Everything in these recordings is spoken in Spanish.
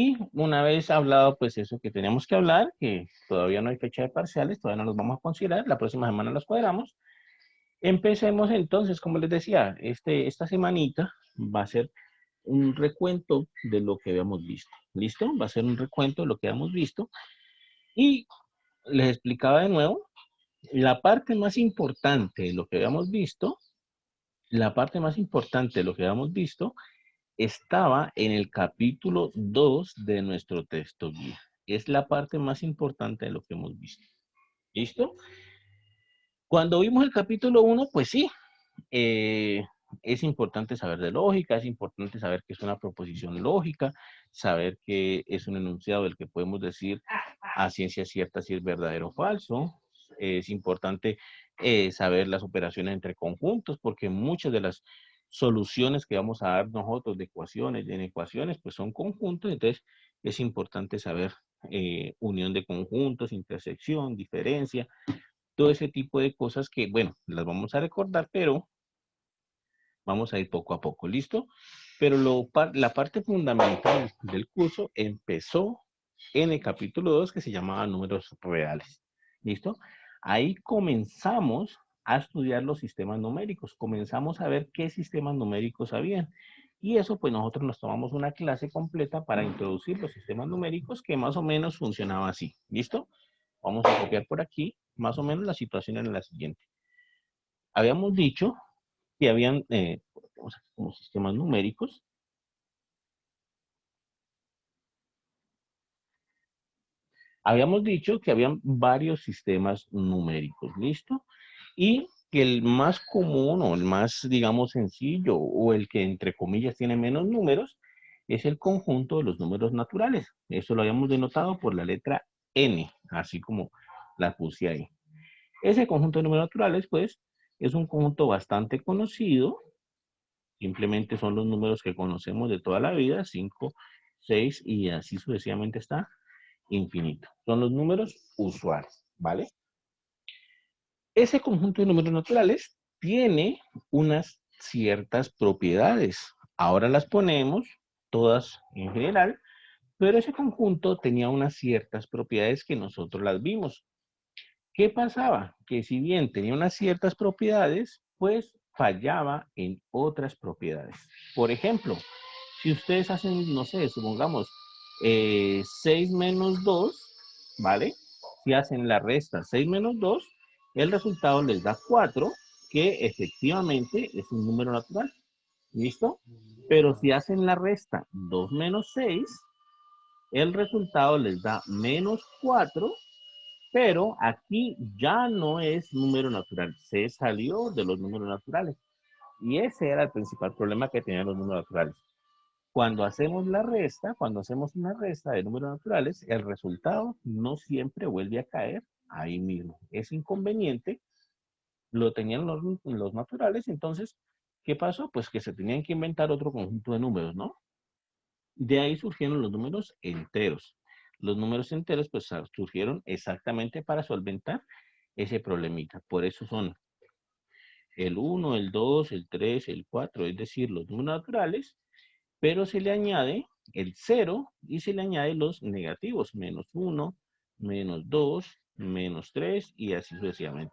Y una vez hablado, pues eso que teníamos que hablar, que todavía no hay fecha de parciales, todavía no los vamos a considerar, la próxima semana los cuadramos. Empecemos entonces, como les decía, esta semanita va a ser un recuento de lo que habíamos visto. ¿Listo? Va a ser un recuento de lo que habíamos visto. Y les explicaba de nuevo, la parte más importante de lo que habíamos visto, la parte más importante de lo que habíamos visto estaba en el capítulo 2 de nuestro texto guía. Es la parte más importante de lo que hemos visto. ¿Listo? Cuando vimos el capítulo 1, pues sí, eh, es importante saber de lógica, es importante saber qué es una proposición lógica, saber qué es un enunciado del que podemos decir a ciencia cierta si es verdadero o falso. Es importante saber las operaciones entre conjuntos, porque muchas de las soluciones que vamos a dar nosotros de ecuaciones, en ecuaciones, pues son conjuntos, entonces es importante saber unión de conjuntos, intersección, diferencia, todo ese tipo de cosas que, bueno, las vamos a recordar, pero vamos a ir poco a poco, ¿listo? Pero la parte fundamental del curso empezó en el capítulo 2 que se llamaba números reales, ¿listo? Ahí comenzamos a estudiar los sistemas numéricos, comenzamos a ver qué sistemas numéricos habían. Y eso, pues nosotros nos tomamos una clase completa para introducir los sistemas numéricos que más o menos funcionaba así, ¿listo? Vamos a copiar por aquí, más o menos la situación era la siguiente. Habíamos dicho que habían como sistemas numéricos. Habíamos dicho que habían varios sistemas numéricos, ¿listo? Y que el más común o el más, digamos, sencillo o el que entre comillas tiene menos números es el conjunto de los números naturales. Eso lo habíamos denotado por la letra N, así como la puse ahí. Ese conjunto de números naturales, pues, es un conjunto bastante conocido. Simplemente son los números que conocemos de toda la vida, 5, 6 y así sucesivamente está infinito. Son los números usuales, ¿vale? Ese conjunto de números naturales tiene unas ciertas propiedades. Ahora las ponemos todas en general, pero ese conjunto tenía unas ciertas propiedades que nosotros las vimos. ¿Qué pasaba? Que si bien tenía unas ciertas propiedades, pues fallaba en otras propiedades. Por ejemplo, si ustedes hacen, no sé, supongamos 6 menos 2, ¿vale? Si hacen la resta 6 menos 2, el resultado les da 4, que efectivamente es un número natural. ¿Listo? Pero si hacen la resta 2 menos 6, el resultado les da menos 4, pero aquí ya no es número natural, se salió de los números naturales. Y ese era el principal problema que tenían los números naturales. Cuando hacemos la resta, cuando hacemos una resta de números naturales, el resultado no siempre vuelve a caer ahí mismo. Es inconveniente, lo tenían los naturales, entonces, ¿qué pasó? Pues que se tenían que inventar otro conjunto de números, ¿no? De ahí surgieron los números enteros. Los números enteros pues surgieron exactamente para solventar ese problemita. Por eso son el 1, el 2, el 3, el 4, es decir, los números naturales, pero se le añade el 0 y se le añade los negativos, menos 1, menos 2, menos 3 y así sucesivamente.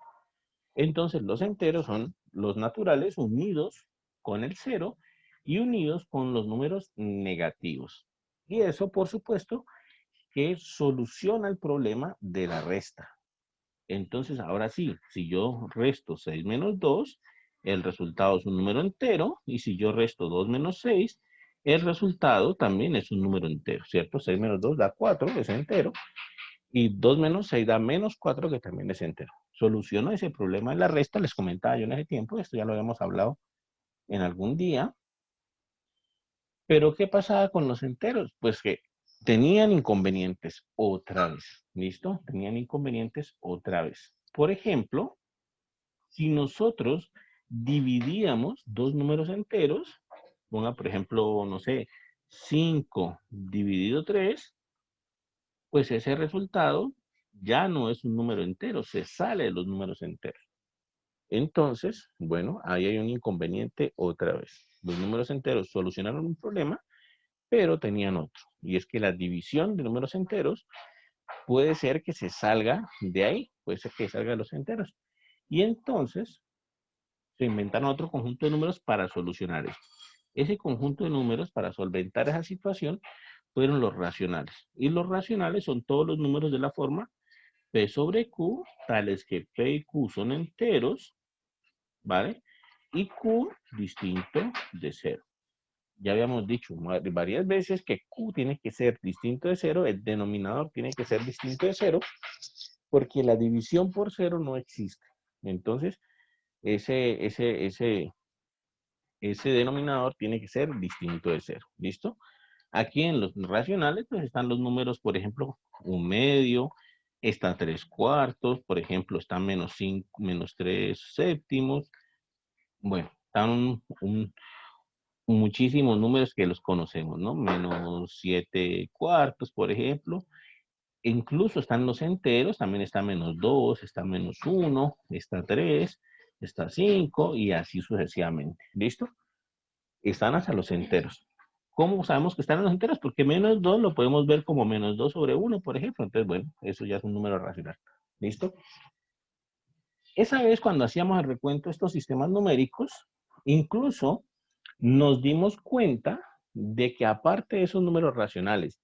Entonces los enteros son los naturales unidos con el 0 y unidos con los números negativos. Y eso, por supuesto, que soluciona el problema de la resta. Entonces, ahora sí, si yo resto 6 menos 2, el resultado es un número entero. Y si yo resto 2 menos 6, el resultado también es un número entero, ¿cierto? 6 menos 2 da 4, es entero. Y 2 menos 6 da menos 4, que también es entero. Soluciono ese problema de la resta, les comentaba yo en ese tiempo, esto ya lo habíamos hablado en algún día. Pero ¿qué pasaba con los enteros? Pues que tenían inconvenientes otra vez, ¿listo? Tenían inconvenientes otra vez. Por ejemplo, si nosotros dividíamos dos números enteros, ponga por ejemplo, no sé, 5 dividido 3, pues ese resultado ya no es un número entero, se sale de los números enteros. Entonces, bueno, ahí hay un inconveniente otra vez. Los números enteros solucionaron un problema, pero tenían otro. Y es que la división de números enteros puede ser que se salga de ahí, puede ser que salga de los enteros. Y entonces se inventaron otro conjunto de números para solucionar esto. Ese conjunto de números para solventar esa situación fueron los racionales. Y los racionales son todos los números de la forma P sobre Q, tales que P y Q son enteros, ¿vale? Y Q distinto de cero. Ya habíamos dicho varias veces que Q tiene que ser distinto de cero, el denominador tiene que ser distinto de cero, porque la división por cero no existe. Entonces, ese denominador tiene que ser distinto de cero. ¿Listo? Aquí en los racionales, pues están los números, por ejemplo, 1/2, está 3/4, por ejemplo, está -5, -3/7. Bueno, están muchísimos números que los conocemos, ¿no? -7/4, por ejemplo. Incluso están los enteros, también está -2, está -1, está 3, está 5 y así sucesivamente. ¿Listo? Están hasta los enteros. ¿Cómo sabemos que están en los enteros? Porque -2 lo podemos ver como -2 sobre 1, por ejemplo. Entonces, bueno, eso ya es un número racional. ¿Listo? Esa vez cuando hacíamos el recuento de estos sistemas numéricos, incluso nos dimos cuenta de que aparte de esos números racionales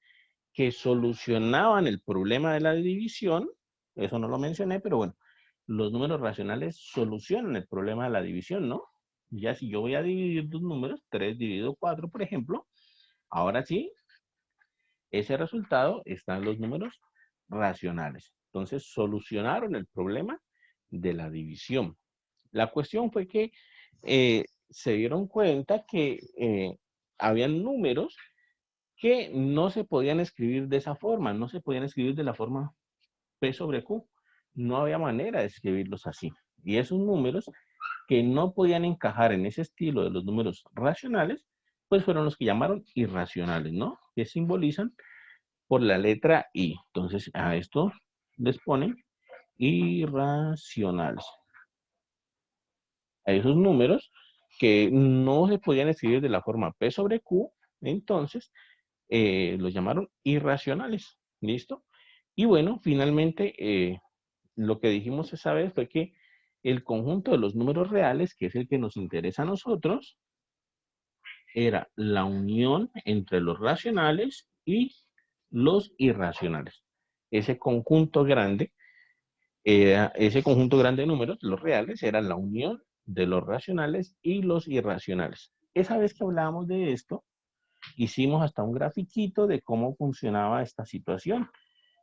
que solucionaban el problema de la división, eso no lo mencioné, pero bueno, los números racionales solucionan el problema de la división, ¿no? Ya si yo voy a dividir dos números, 3 dividido 4, por ejemplo, ahora sí, ese resultado está en los números racionales. Entonces, solucionaron el problema de la división. La cuestión fue que se dieron cuenta que habían números que no se podían escribir de esa forma, no se podían escribir de la forma P sobre Q. No había manera de escribirlos así. Y esos números que no podían encajar en ese estilo de los números racionales, pues fueron los que llamaron irracionales, ¿no? Que simbolizan por la letra I. Entonces, a esto les ponen irracionales. A esos números que no se podían escribir de la forma P sobre Q, entonces los llamaron irracionales. ¿Listo? Y bueno, finalmente lo que dijimos esa vez fue que el conjunto de los números reales, que es el que nos interesa a nosotros, era la unión entre los racionales y los irracionales. Ese conjunto grande, ese conjunto grande de números, los reales, era la unión de los racionales y los irracionales. Esa vez que hablábamos de esto, hicimos hasta un grafiquito de cómo funcionaba esta situación.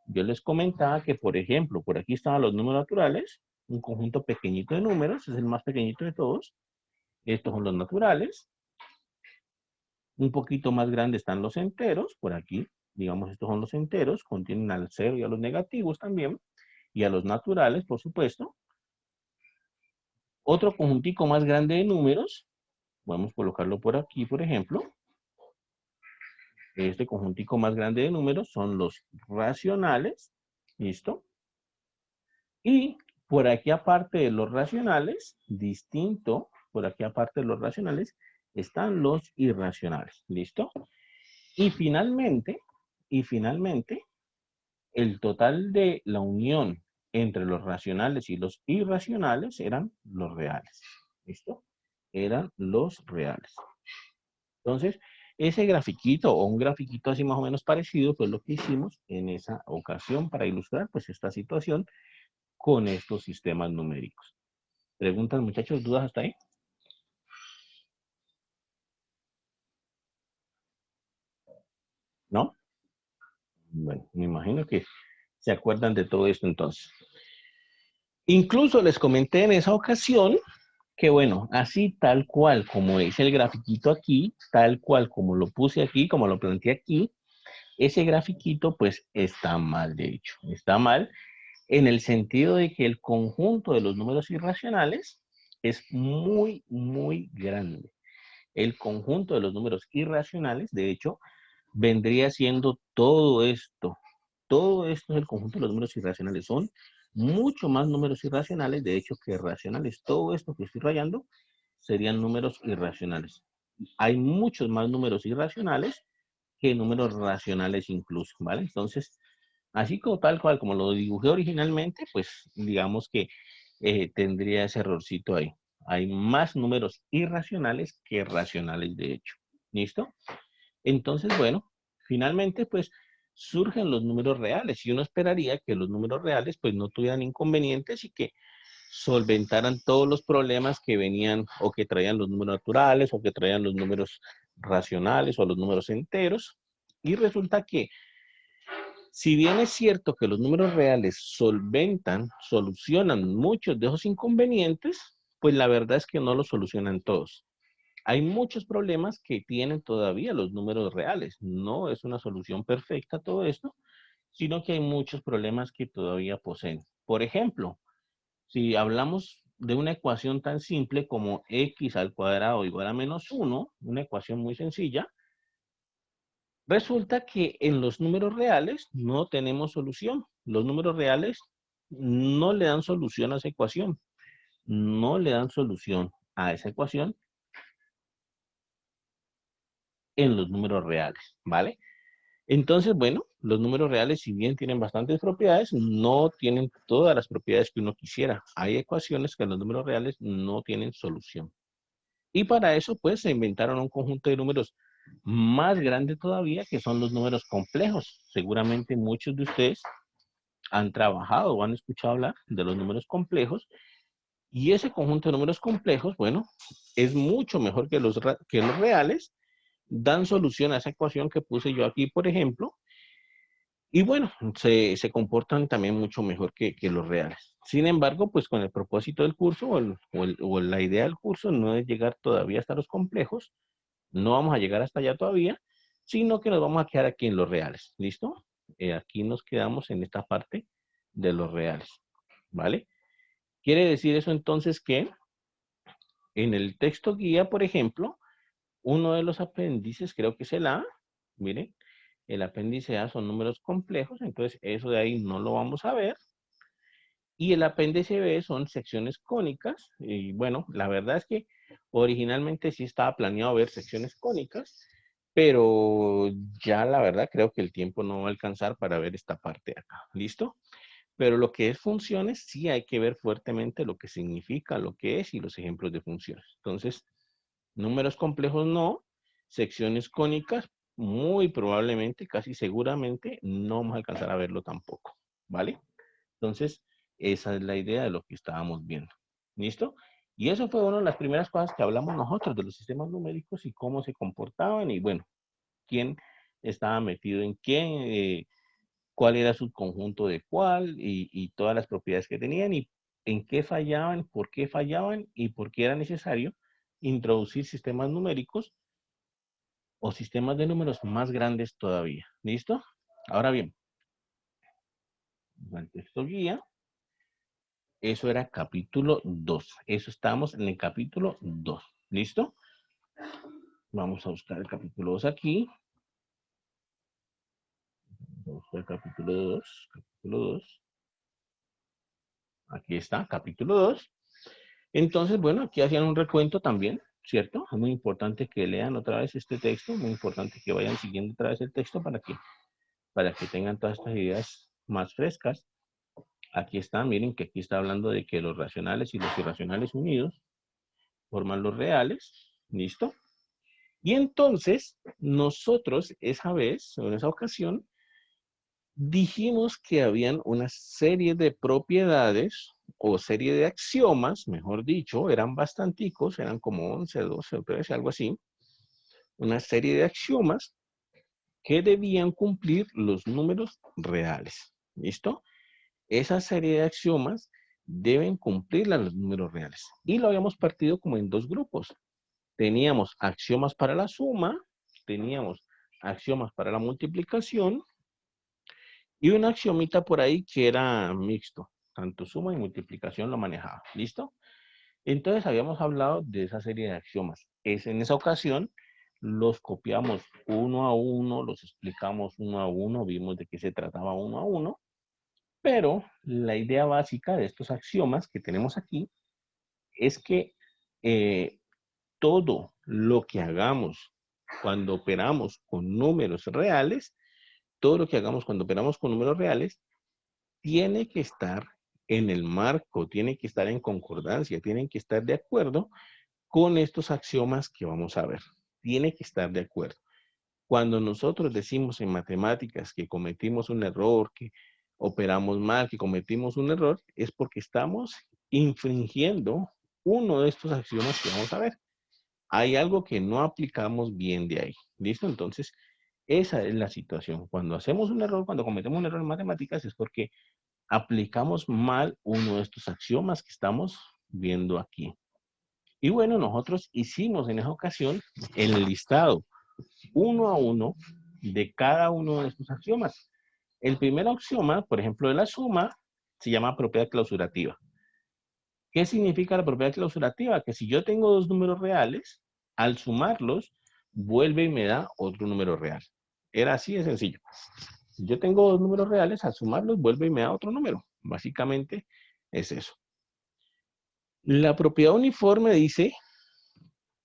Yo les comentaba que, por ejemplo, por aquí estaban los números naturales, un conjunto pequeñito de números, es el más pequeñito de todos. Estos son los naturales. Un poquito más grande están los enteros, por aquí, digamos, estos son los enteros, contienen al cero y a los negativos también, y a los naturales, por supuesto. Otro conjuntico más grande de números, podemos colocarlo por aquí, por ejemplo. Este conjuntico más grande de números son los racionales, ¿listo? Y por aquí aparte de los racionales, distinto, por aquí aparte de los racionales, están los irracionales, ¿listo? Y finalmente, el total de la unión entre los racionales y los irracionales eran los reales, ¿listo? Eran los reales. Entonces, ese grafiquito o un grafiquito así más o menos parecido fue lo que hicimos en esa ocasión para ilustrar pues esta situación con estos sistemas numéricos. ¿Preguntas, muchachos? ¿Dudas hasta ahí? ¿No? Bueno, me imagino que se acuerdan de todo esto entonces. Incluso les comenté en esa ocasión que bueno, así tal cual como es el grafiquito aquí, tal cual como lo puse aquí, como lo planteé aquí, ese grafiquito pues está mal, de hecho. Está mal en el sentido de que el conjunto de los números irracionales es muy, muy grande. El conjunto de los números irracionales, de hecho, vendría siendo todo esto. Todo esto es el conjunto de los números irracionales. Son mucho más números irracionales, de hecho, que racionales. Todo esto que estoy rayando serían números irracionales. Hay muchos más números irracionales que números racionales incluso, ¿vale? Entonces, así como tal cual, como lo dibujé originalmente, pues digamos que tendría ese errorcito ahí. Hay más números irracionales que racionales, de hecho. ¿Listo? Entonces, bueno, finalmente, pues surgen los números reales y uno esperaría que los números reales, pues no tuvieran inconvenientes y que solventaran todos los problemas que venían o que traían los números naturales o que traían los números racionales o los números enteros. Y resulta que, si bien es cierto que los números reales solucionan muchos de esos inconvenientes, pues la verdad es que no los solucionan todos. Hay muchos problemas que tienen todavía los números reales. No es una solución perfecta todo esto, sino que hay muchos problemas que todavía poseen. Por ejemplo, si hablamos de una ecuación tan simple como x al cuadrado igual a -1, una ecuación muy sencilla, resulta que en los números reales no tenemos solución. Los números reales no le dan solución a esa ecuación. No le dan solución a esa ecuación en los números reales, ¿vale? Entonces, bueno, los números reales, si bien tienen bastantes propiedades, no tienen todas las propiedades que uno quisiera. Hay ecuaciones que en los números reales no tienen solución. Y para eso, pues, se inventaron un conjunto de números más grande todavía, que son los números complejos. Seguramente muchos de ustedes han trabajado o han escuchado hablar de los números complejos. Y ese conjunto de números complejos, bueno, es mucho mejor que que los reales. Dan solución a esa ecuación que puse yo aquí, por ejemplo. Y bueno, se comportan también mucho mejor que los reales. Sin embargo, pues con el propósito del curso o la idea del curso no es llegar todavía hasta los complejos, no vamos a llegar hasta allá todavía, sino que nos vamos a quedar aquí en los reales. ¿Listo? Aquí nos quedamos en esta parte de los reales. ¿Vale? Quiere decir eso entonces que en el texto guía, por ejemplo, uno de los apéndices, creo que es el A, miren, el apéndice A son números complejos, entonces eso de ahí no lo vamos a ver. Y el apéndice B son secciones cónicas. Y bueno, la verdad es que originalmente sí estaba planeado ver secciones cónicas, pero ya la verdad creo que el tiempo no va a alcanzar para ver esta parte de acá. ¿Listo? Pero lo que es funciones, sí hay que ver fuertemente lo que significa, lo que es y los ejemplos de funciones. Entonces, números complejos no, secciones cónicas muy probablemente, casi seguramente, no vamos a alcanzar a verlo tampoco. ¿Vale? Entonces, esa es la idea de lo que estábamos viendo. ¿Listo? Y eso fue una de las primeras cosas que hablamos nosotros de los sistemas numéricos y cómo se comportaban y bueno, quién estaba metido en qué, cuál era su conjunto de cuál y todas las propiedades que tenían y en qué fallaban y por qué era necesario introducir sistemas numéricos o sistemas de números más grandes todavía. ¿Listo? Ahora bien, el texto guía. Eso era capítulo 2. Eso estamos en el capítulo 2. ¿Listo? Vamos a buscar el capítulo 2 aquí. Vamos a buscar el capítulo 2. Capítulo 2. Aquí está, capítulo 2. Entonces, bueno, aquí hacían un recuento también, ¿cierto? Es muy importante que lean otra vez este texto, muy importante que vayan siguiendo otra vez el texto para que tengan todas estas ideas más frescas. Aquí está, miren que aquí está hablando de que los racionales y los irracionales unidos forman los reales. ¿Listo? Y entonces, nosotros esa vez, en esa ocasión, dijimos que habían una serie de propiedades o serie de axiomas, mejor dicho, eran bastanticos, eran como 11, 12 o 13, algo así, una serie de axiomas que debían cumplir los números reales. ¿Listo? Esa serie de axiomas deben cumplirla los números reales. Y lo habíamos partido como en dos grupos. Teníamos axiomas para la suma, teníamos axiomas para la multiplicación y un axiomita por ahí que era mixto. Tanto suma y multiplicación lo manejaba. ¿Listo? Entonces habíamos hablado de esa serie de axiomas. En esa ocasión los copiamos uno a uno, los explicamos uno a uno, vimos de qué se trataba uno a uno, pero la idea básica de estos axiomas que tenemos aquí es que todo lo que hagamos cuando operamos con números reales, todo lo que hagamos cuando operamos con números reales, tiene que estar en el marco, tiene que estar en concordancia, tienen que estar de acuerdo con estos axiomas que vamos a ver. Tiene que estar de acuerdo. Cuando nosotros decimos en matemáticas que cometimos un error, que operamos mal, que cometimos un error, es porque estamos infringiendo uno de estos axiomas que vamos a ver. Hay algo que no aplicamos bien de ahí. ¿Listo? Entonces, esa es la situación. Cuando hacemos un error, cuando cometemos un error en matemáticas, es porque aplicamos mal uno de estos axiomas que estamos viendo aquí. Y bueno, nosotros hicimos en esa ocasión el listado uno a uno de cada uno de estos axiomas. El primer axioma, por ejemplo, de la suma, se llama propiedad clausurativa. ¿Qué significa la propiedad clausurativa? Que si yo tengo dos números reales, al sumarlos, vuelve y me da otro número real. Era así de sencillo. Si yo tengo dos números reales, al sumarlos, vuelve y me da otro número. Básicamente es eso. La propiedad uniforme dice,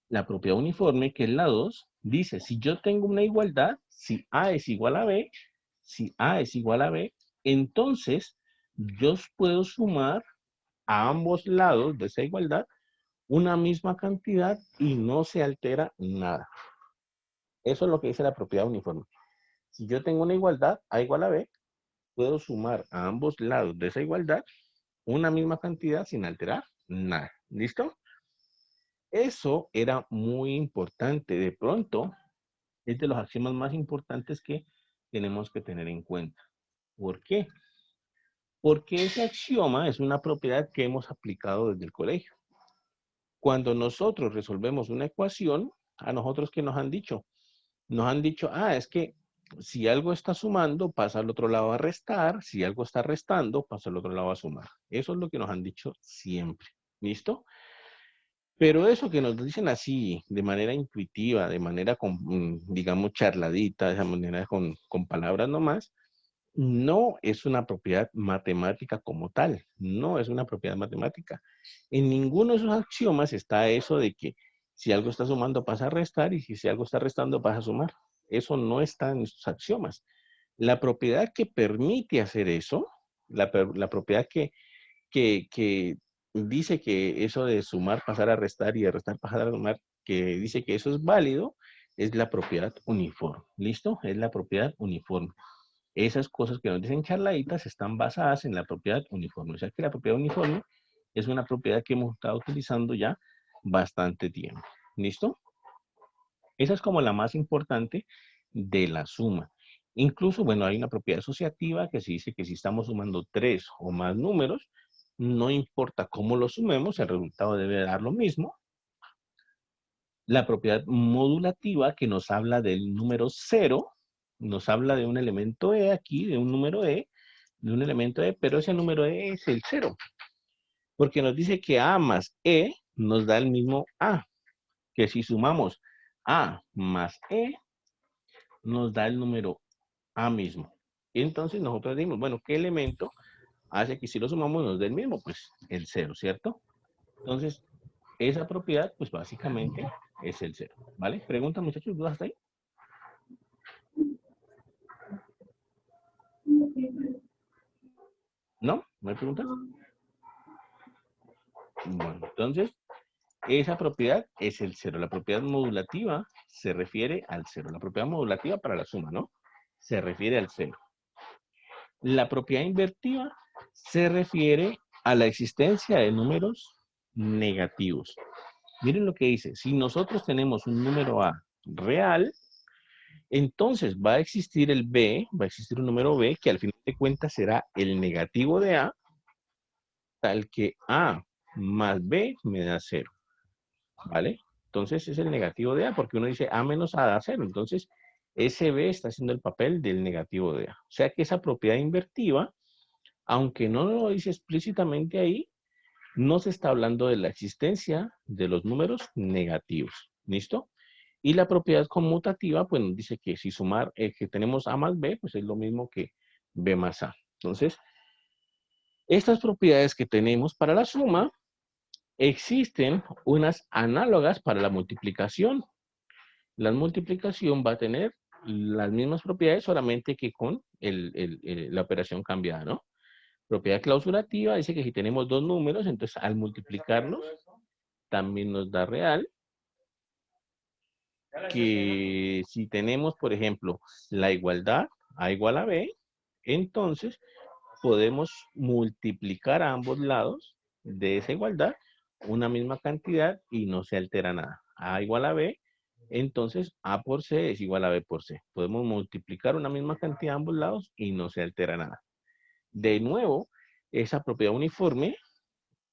la propiedad uniforme, que es la 2, dice, si yo tengo una igualdad, si A es igual a B, si A es igual a B, entonces yo puedo sumar a ambos lados de esa igualdad una misma cantidad y no se altera nada. Eso es lo que dice la propiedad uniforme. Si yo tengo una igualdad, A igual a B, puedo sumar a ambos lados de esa igualdad una misma cantidad sin alterar nada. ¿Listo? Eso era muy importante. De pronto, es de los axiomas más importantes que tenemos que tener en cuenta. ¿Por qué? Porque ese axioma es una propiedad que hemos aplicado desde el colegio. Cuando nosotros resolvemos una ecuación, a nosotros, ¿qué nos han dicho? Nos han dicho, es que si algo está sumando, pasa al otro lado a restar. Si algo está restando, pasa al otro lado a sumar. Eso es lo que nos han dicho siempre. ¿Listo? Pero eso que nos dicen así, de manera intuitiva, de manera, digamos, charladita, de esa manera con palabras nomás, no es una propiedad matemática como tal. No es una propiedad matemática. En ninguno de esos axiomas está eso de que si algo está sumando pasa a restar y si algo está restando pasa a sumar. Eso no está en esos axiomas. La propiedad que permite hacer eso, la propiedad que dice que eso de sumar pasar a restar y de restar pasar a sumar, que dice que eso es válido, es la propiedad uniforme. ¿Listo? Es la propiedad uniforme. Esas cosas que nos dicen charladitas están basadas en la propiedad uniforme. O sea que la propiedad uniforme es una propiedad que hemos estado utilizando ya bastante tiempo. ¿Listo? Esa es como la más importante de la suma. Incluso, bueno, hay una propiedad asociativa que se dice que si estamos sumando 3 o más números, no importa cómo los sumemos, el resultado debe dar lo mismo. La propiedad modulativa que nos habla del número 0, nos habla de un elemento E aquí, de un número E, de un elemento E, pero ese número E es el 0. Porque nos dice que A más E nos da el mismo A. Que si sumamos A más E, nos da el número A mismo. Y entonces nosotros decimos, bueno, ¿qué elemento hace que si lo sumamos nos dé el mismo? Pues el 0, ¿cierto? Entonces, esa propiedad, pues básicamente es el 0, ¿vale? Pregunta, muchachos, ¿dudas hasta ahí? ¿No? ¿No hay preguntas? Bueno, entonces, esa propiedad es el 0. La propiedad modulativa se refiere al 0. La propiedad modulativa para la suma, ¿no? Se refiere al 0. La propiedad invertida se refiere a la existencia de números negativos. Miren lo que dice. Si nosotros tenemos un número A real, entonces va a existir el B, va a existir un número B que al final de cuentas será el negativo de A, tal que A más B me da 0. ¿Vale? Entonces es el negativo de A, porque uno dice A menos A da 0. Entonces, ese B está haciendo el papel del negativo de A. O sea que esa propiedad invertida, aunque no lo dice explícitamente ahí, no se está hablando de la existencia de los números negativos. ¿Listo? Y la propiedad conmutativa, pues nos dice que si sumar, que tenemos A más B, pues es lo mismo que B más A. Entonces, estas propiedades que tenemos para la suma, existen unas análogas para la multiplicación. La multiplicación va a tener las mismas propiedades, solamente que con la operación cambiada, ¿no? Propiedad clausurativa dice que si tenemos dos números, entonces al multiplicarlos también nos da real. Que si tenemos, por ejemplo, la igualdad A igual a B, entonces podemos multiplicar a ambos lados de esa igualdad una misma cantidad y no se altera nada. A igual a B, entonces A por C es igual a B por C. Podemos multiplicar una misma cantidad a ambos lados y no se altera nada. De nuevo, esa propiedad uniforme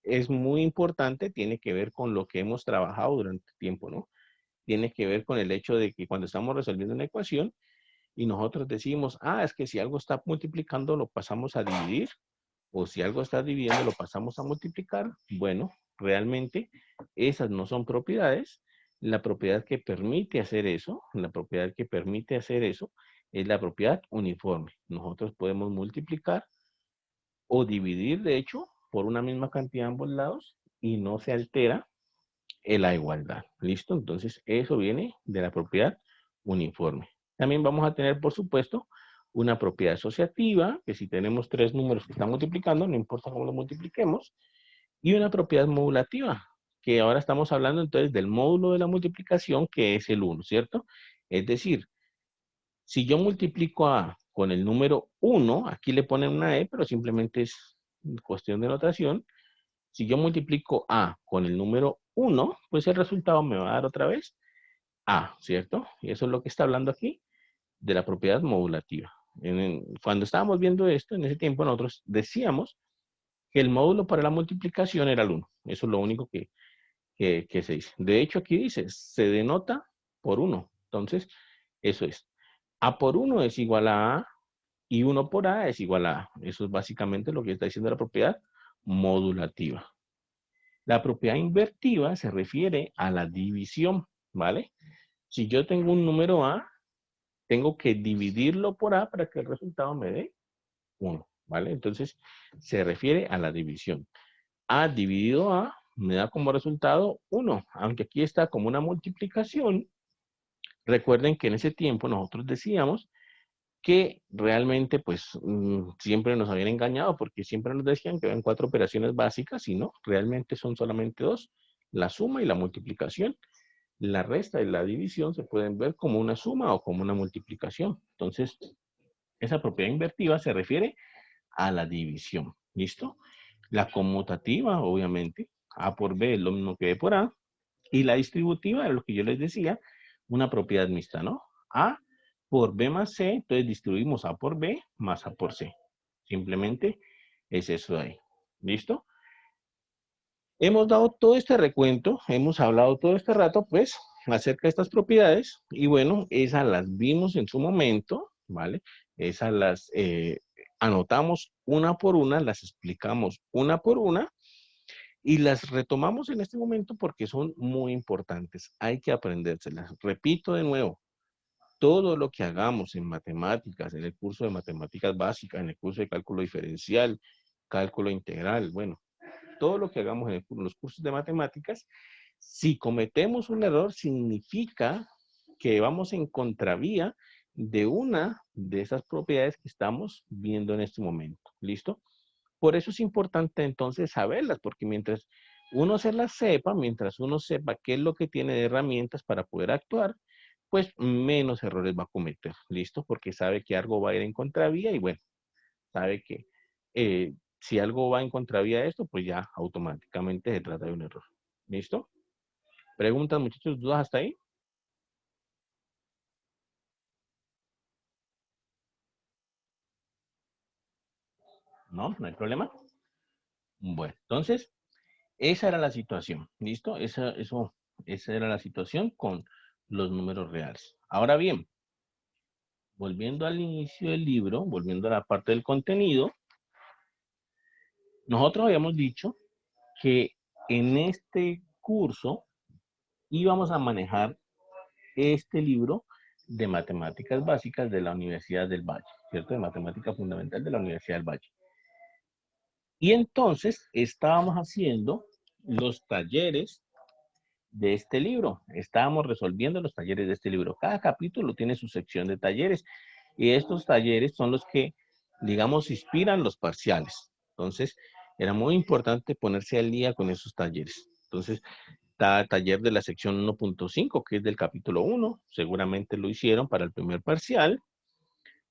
es muy importante, tiene que ver con lo que hemos trabajado durante el tiempo, ¿no? Tiene que ver con el hecho de que cuando estamos resolviendo una ecuación y nosotros decimos, es que si algo está multiplicando lo pasamos a dividir, o si algo está dividiendo lo pasamos a multiplicar, bueno, realmente esas no son propiedades. La propiedad que permite hacer eso, es la propiedad uniforme. Nosotros podemos multiplicar o dividir, de hecho, por una misma cantidad a ambos lados y no se altera en la igualdad. ¿Listo? Entonces, eso viene de la propiedad uniforme. También vamos a tener, por supuesto, una propiedad asociativa, que si tenemos tres números que están multiplicando, no importa cómo los multipliquemos, y una propiedad modulativa, que ahora estamos hablando entonces del módulo de la multiplicación, que es el 1, ¿cierto? Es decir, si yo multiplico A con el número 1, aquí le ponen una E, pero simplemente es cuestión de notación. Si yo multiplico A con el número 1, pues el resultado me va a dar otra vez A, ¿cierto? Y eso es lo que está hablando aquí de la propiedad modulativa. Cuando estábamos viendo esto, en ese tiempo nosotros decíamos que el módulo para la multiplicación era el 1. Eso es lo único que se dice. De hecho, aquí dice, se denota por 1. Entonces, eso es. A por 1 es igual a A y 1 por A es igual a A. Eso es básicamente lo que está diciendo la propiedad modulativa. La propiedad invertida se refiere a la división, ¿vale? Si yo tengo un número A, tengo que dividirlo por A para que el resultado me dé 1, ¿vale? Entonces, se refiere a la división. A dividido A me da como resultado 1, aunque aquí está como una multiplicación. Recuerden que en ese tiempo nosotros decíamos que realmente pues siempre nos habían engañado porque siempre nos decían que eran 4 operaciones básicas y no, realmente son solamente 2, la suma y la multiplicación. La resta y la división se pueden ver como una suma o como una multiplicación. Entonces, esa propiedad invertida se refiere a la división. ¿Listo? La conmutativa, obviamente, A por B es lo mismo que B por A. Y la distributiva es lo que yo les decía, una propiedad mixta, ¿no? A por B más C, entonces distribuimos A por B más A por C. Simplemente es eso de ahí. ¿Listo? Hemos dado todo este recuento, hemos hablado todo este rato, pues, acerca de estas propiedades, y bueno, esas las vimos en su momento, ¿vale? Esas las anotamos una por una, las explicamos una por una, y las retomamos en este momento porque son muy importantes. Hay que aprendérselas. Repito de nuevo, todo lo que hagamos en matemáticas, en el curso de matemáticas básicas, en el curso de cálculo diferencial, cálculo integral, bueno, todo lo que hagamos en los cursos de matemáticas, si cometemos un error, significa que vamos en contravía de una de esas propiedades que estamos viendo en este momento. ¿Listo? Por eso es importante entonces saberlas, porque mientras uno se las sepa, mientras uno sepa qué es lo que tiene de herramientas para poder actuar, pues menos errores va a cometer. ¿Listo? Porque sabe que algo va a ir en contravía y bueno, sabe que si algo va en contravía de esto, pues ya automáticamente se trata de un error. ¿Listo? ¿Preguntas, muchachos? ¿Dudas hasta ahí? No, no hay problema. Bueno, entonces, esa era la situación. ¿Listo? Esa era la situación con los números reales. Ahora bien, volviendo al inicio del libro, volviendo a la parte del contenido, nosotros habíamos dicho que en este curso íbamos a manejar este libro de matemáticas básicas de la Universidad del Valle, ¿cierto? De matemática fundamental de la Universidad del Valle. Y entonces estábamos haciendo los talleres de este libro. Estábamos resolviendo los talleres de este libro. Cada capítulo tiene su sección de talleres y estos talleres son los que, digamos, inspiran los parciales. Entonces, era muy importante ponerse al día con esos talleres. Entonces, está el taller de la sección 1.5, que es del capítulo 1. Seguramente lo hicieron para el primer parcial.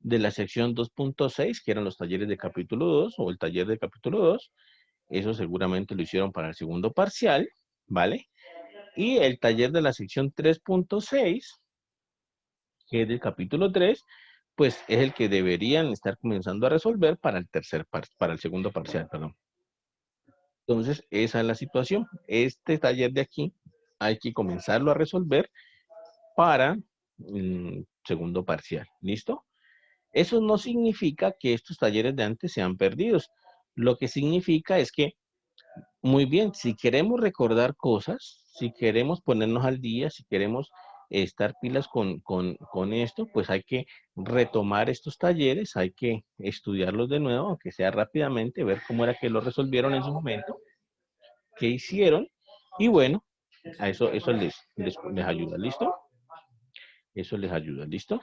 De la sección 2.6, que eran los talleres de capítulo 2 o el taller de capítulo 2. Eso seguramente lo hicieron para el segundo parcial, ¿vale? Y el taller de la sección 3.6, que es del capítulo 3, pues es el que deberían estar comenzando a resolver para el para el segundo parcial, perdón. Entonces, esa es la situación. Este taller de aquí hay que comenzarlo a resolver para el segundo parcial. ¿Listo? Eso no significa que estos talleres de antes sean perdidos. Lo que significa es que, muy bien, si queremos recordar cosas, si queremos ponernos al día, si queremos estar pilas con esto, pues hay que retomar estos talleres, hay que estudiarlos de nuevo, aunque sea rápidamente, ver cómo era que lo resolvieron en su momento, qué hicieron, y bueno, a eso les ayuda, ¿listo? Eso les ayuda, ¿listo?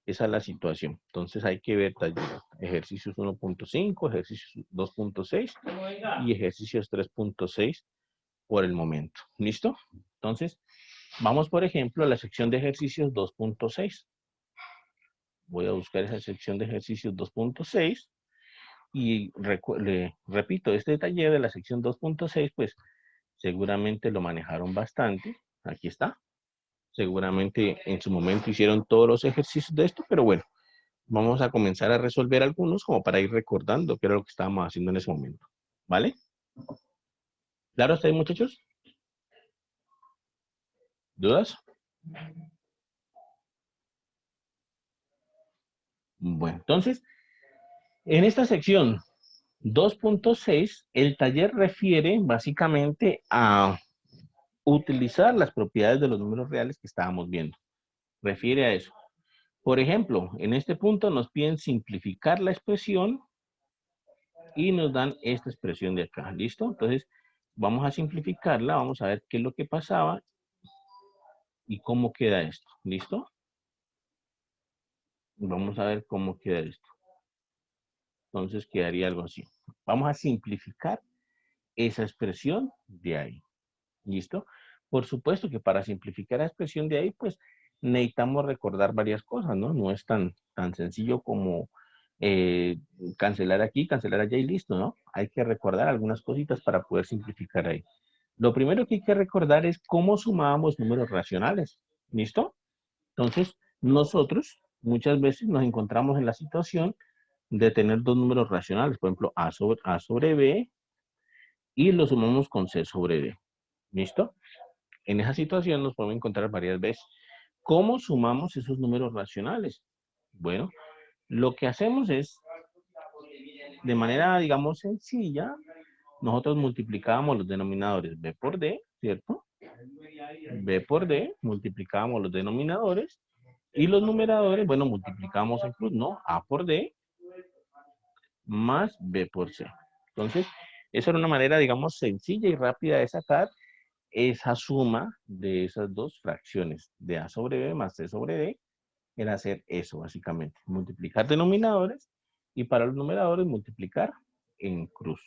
Esa es la situación. Entonces hay que ver talleres, ejercicios 1.5, ejercicios 2.6 y ejercicios 3.6 por el momento. ¿Listo? Entonces, vamos por ejemplo a la sección de ejercicios 2.6. Voy a buscar esa sección de ejercicios 2.6 y le repito, este taller de la sección 2.6, pues seguramente lo manejaron bastante. Aquí está. Seguramente en su momento hicieron todos los ejercicios de esto, pero bueno, vamos a comenzar a resolver algunos como para ir recordando qué era lo que estábamos haciendo en ese momento. ¿Vale? ¿Claro hasta ahí, muchachos? ¿Dudas? Bueno, entonces, en esta sección 2.6, el taller refiere básicamente a utilizar las propiedades de los números reales que estábamos viendo. Refiere a eso. Por ejemplo, en este punto nos piden simplificar la expresión y nos dan esta expresión de acá. ¿Listo? Entonces, vamos a simplificarla, vamos a ver qué es lo que pasaba y cómo queda esto. ¿Listo? Vamos a ver cómo queda esto. Entonces, quedaría algo así. Vamos a simplificar esa expresión de ahí. ¿Listo? Por supuesto que para simplificar la expresión de ahí, pues necesitamos recordar varias cosas, ¿no? No es tan sencillo como cancelar aquí, cancelar allá y listo, ¿no? Hay que recordar algunas cositas para poder simplificar ahí. Lo primero que hay que recordar es cómo sumábamos números racionales. ¿Listo? Entonces, nosotros muchas veces nos encontramos en la situación de tener dos números racionales, por ejemplo, A sobre B y lo sumamos con C sobre D. ¿Listo? En esa situación nos podemos encontrar varias veces. ¿Cómo sumamos esos números racionales? Bueno, lo que hacemos es, de manera, digamos, sencilla, nosotros multiplicábamos los denominadores B por D, ¿cierto? B por D, multiplicábamos los denominadores y los numeradores, bueno, multiplicamos en cruz, ¿no? A por D más B por C. Entonces, esa era una manera, digamos, sencilla y rápida de sacar esa suma de esas dos fracciones, de A sobre B más C sobre D, era hacer eso, básicamente. Multiplicar denominadores y para los numeradores multiplicar en cruz.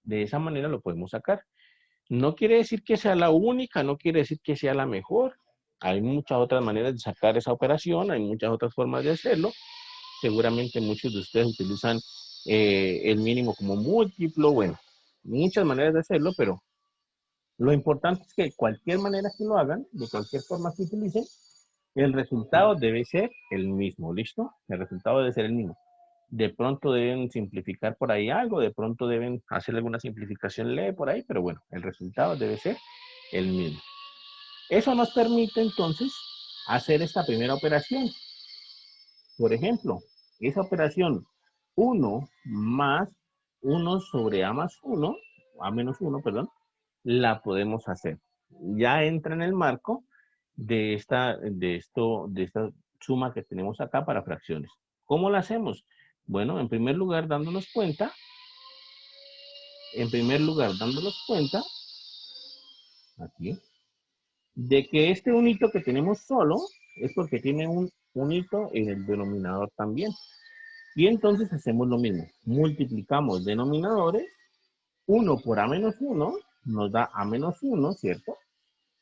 De esa manera lo podemos sacar. No quiere decir que sea la única, no quiere decir que sea la mejor. Hay muchas otras maneras de sacar esa operación, hay muchas otras formas de hacerlo. Seguramente muchos de ustedes utilizan el mínimo como múltiplo, bueno, muchas maneras de hacerlo, pero lo importante es que de cualquier manera que lo hagan, de cualquier forma que utilicen, el resultado debe ser el mismo, ¿listo? El resultado debe ser el mismo. De pronto deben simplificar por ahí algo, de pronto deben hacer alguna simplificación leve por ahí, pero bueno, el resultado debe ser el mismo. Eso nos permite entonces hacer esta primera operación. Por ejemplo, esa operación 1 más 1 sobre A más 1, A menos 1, perdón, la podemos hacer. Ya entra en el marco de esta suma que tenemos acá para fracciones. ¿Cómo la hacemos? Bueno, en primer lugar, dándonos cuenta, aquí, de que este unito que tenemos solo es porque tiene un unito en el denominador también. Y entonces hacemos lo mismo. Multiplicamos denominadores. 1 por a menos 1 nos da a menos 1, ¿cierto?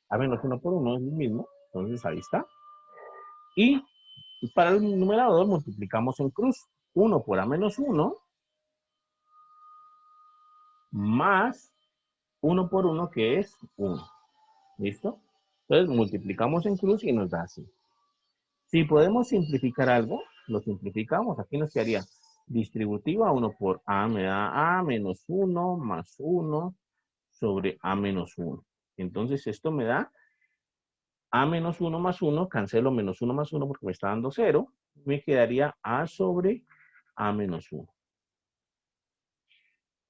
A menos 1 por 1 es lo mismo. Entonces ahí está. Y para el numerador multiplicamos en cruz. 1 por a menos 1 más 1 por 1 que es 1. ¿Listo? Entonces multiplicamos en cruz y nos da así. Si podemos simplificar algo, lo simplificamos. Aquí nos quedaría distributiva. 1 por a me da a menos 1 más 1 sobre a menos 1. Entonces esto me da a menos 1 más 1. Cancelo menos 1 más 1 porque me está dando 0. Me quedaría a sobre a menos 1.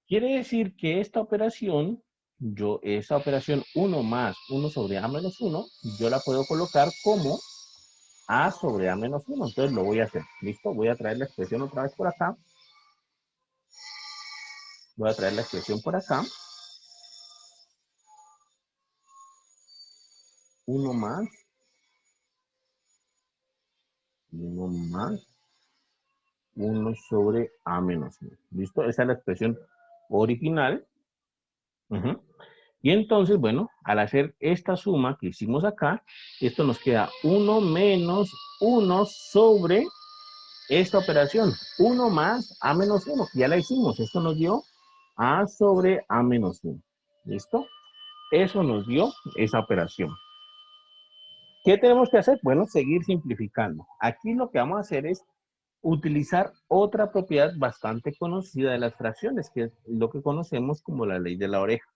Quiere decir que esta operación, esa operación 1 más 1 sobre a menos 1, yo la puedo colocar como a sobre a menos 1. Entonces lo voy a hacer. ¿Listo? Voy a traer la expresión otra vez por acá. Voy a traer la expresión por acá. 1 más 1 más 1 sobre a menos 1. ¿Listo? Esa es la expresión original. Y entonces, bueno, al hacer esta suma que hicimos acá, esto nos queda 1 menos 1 sobre esta operación. 1 más a menos 1, que ya la hicimos. Esto nos dio a sobre a menos 1. ¿Listo? Eso nos dio esa operación. ¿Qué tenemos que hacer? Bueno, seguir simplificando. Aquí lo que vamos a hacer es utilizar otra propiedad bastante conocida de las fracciones, que es lo que conocemos como la ley de la oreja.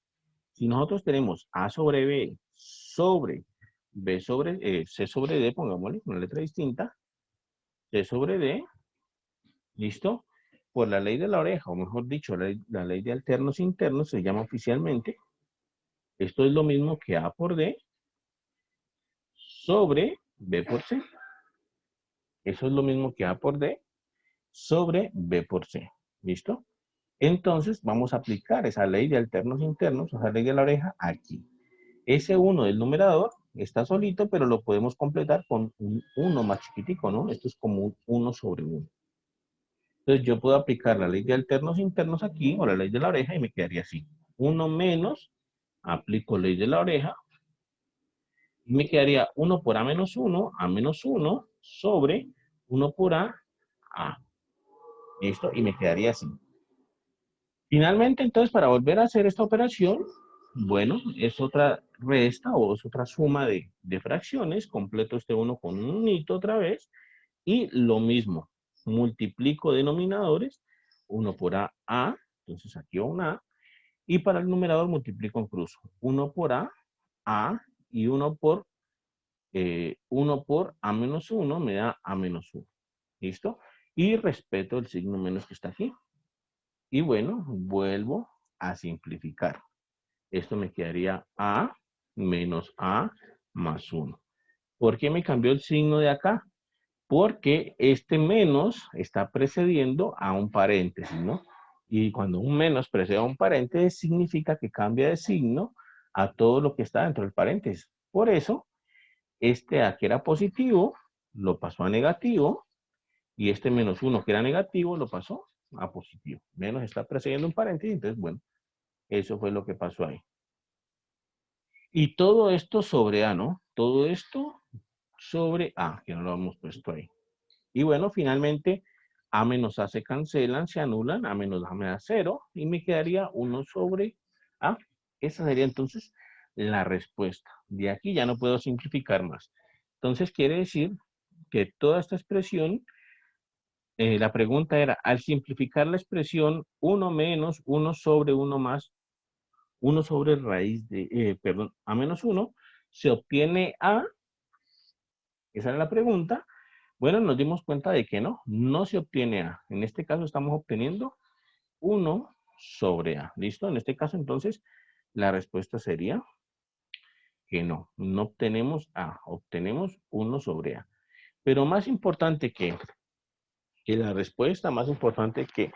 Si nosotros tenemos A sobre B sobre B sobre C sobre D, pongámosle una letra distinta, C sobre D, ¿listo? Por la ley de la oreja, o mejor dicho, la ley de alternos internos se llama oficialmente. Esto es lo mismo que A por D sobre B por C. Eso es lo mismo que A por D sobre B por C. ¿Listo? Entonces vamos a aplicar esa ley de alternos internos, esa ley de la oreja, aquí. Ese 1 del numerador está solito, pero lo podemos completar con un 1 más chiquitico, ¿no? Esto es como un 1 sobre 1. Entonces yo puedo aplicar la ley de alternos internos aquí, o la ley de la oreja, y me quedaría así. 1 menos, aplico ley de la oreja, y me quedaría 1 por a menos 1 sobre 1 por a. ¿Listo? Y me quedaría así. Finalmente, entonces, para volver a hacer esta operación, bueno, es otra resta o es otra suma de fracciones. Completo este 1 con un unito otra vez. Y lo mismo, multiplico denominadores. 1 por a, entonces aquí va un a. Y para el numerador multiplico en cruz. 1 por a y 1 por a menos 1 me da a menos 1. ¿Listo? Y respeto el signo menos que está aquí. Y bueno, vuelvo a simplificar. Esto me quedaría a menos a más 1. ¿Por qué me cambió el signo de acá? Porque este menos está precediendo a un paréntesis, ¿no? Y cuando un menos precede a un paréntesis, significa que cambia de signo a todo lo que está dentro del paréntesis. Por eso, este a que era positivo, lo pasó a negativo, y este menos 1 que era negativo, lo pasó a positivo. Menos está precediendo un paréntesis, entonces, bueno, eso fue lo que pasó ahí. Y todo esto sobre A, ¿no? Todo esto sobre A, que no lo hemos puesto ahí. Y bueno, finalmente, A menos A se cancelan, se anulan, A menos A me da 0, y me quedaría 1 sobre A. Esa sería entonces la respuesta. De aquí ya no puedo simplificar más. Entonces quiere decir que toda esta expresión, la pregunta era, al simplificar la expresión 1 menos 1 sobre 1 más 1 sobre raíz de, perdón, a menos 1, se obtiene a, esa era la pregunta. Bueno, nos dimos cuenta de que no se obtiene a. En este caso estamos obteniendo 1 sobre a. ¿Listo? En este caso, entonces, la respuesta sería que no obtenemos a, obtenemos 1 sobre a. Pero más importante que la respuesta, más importante que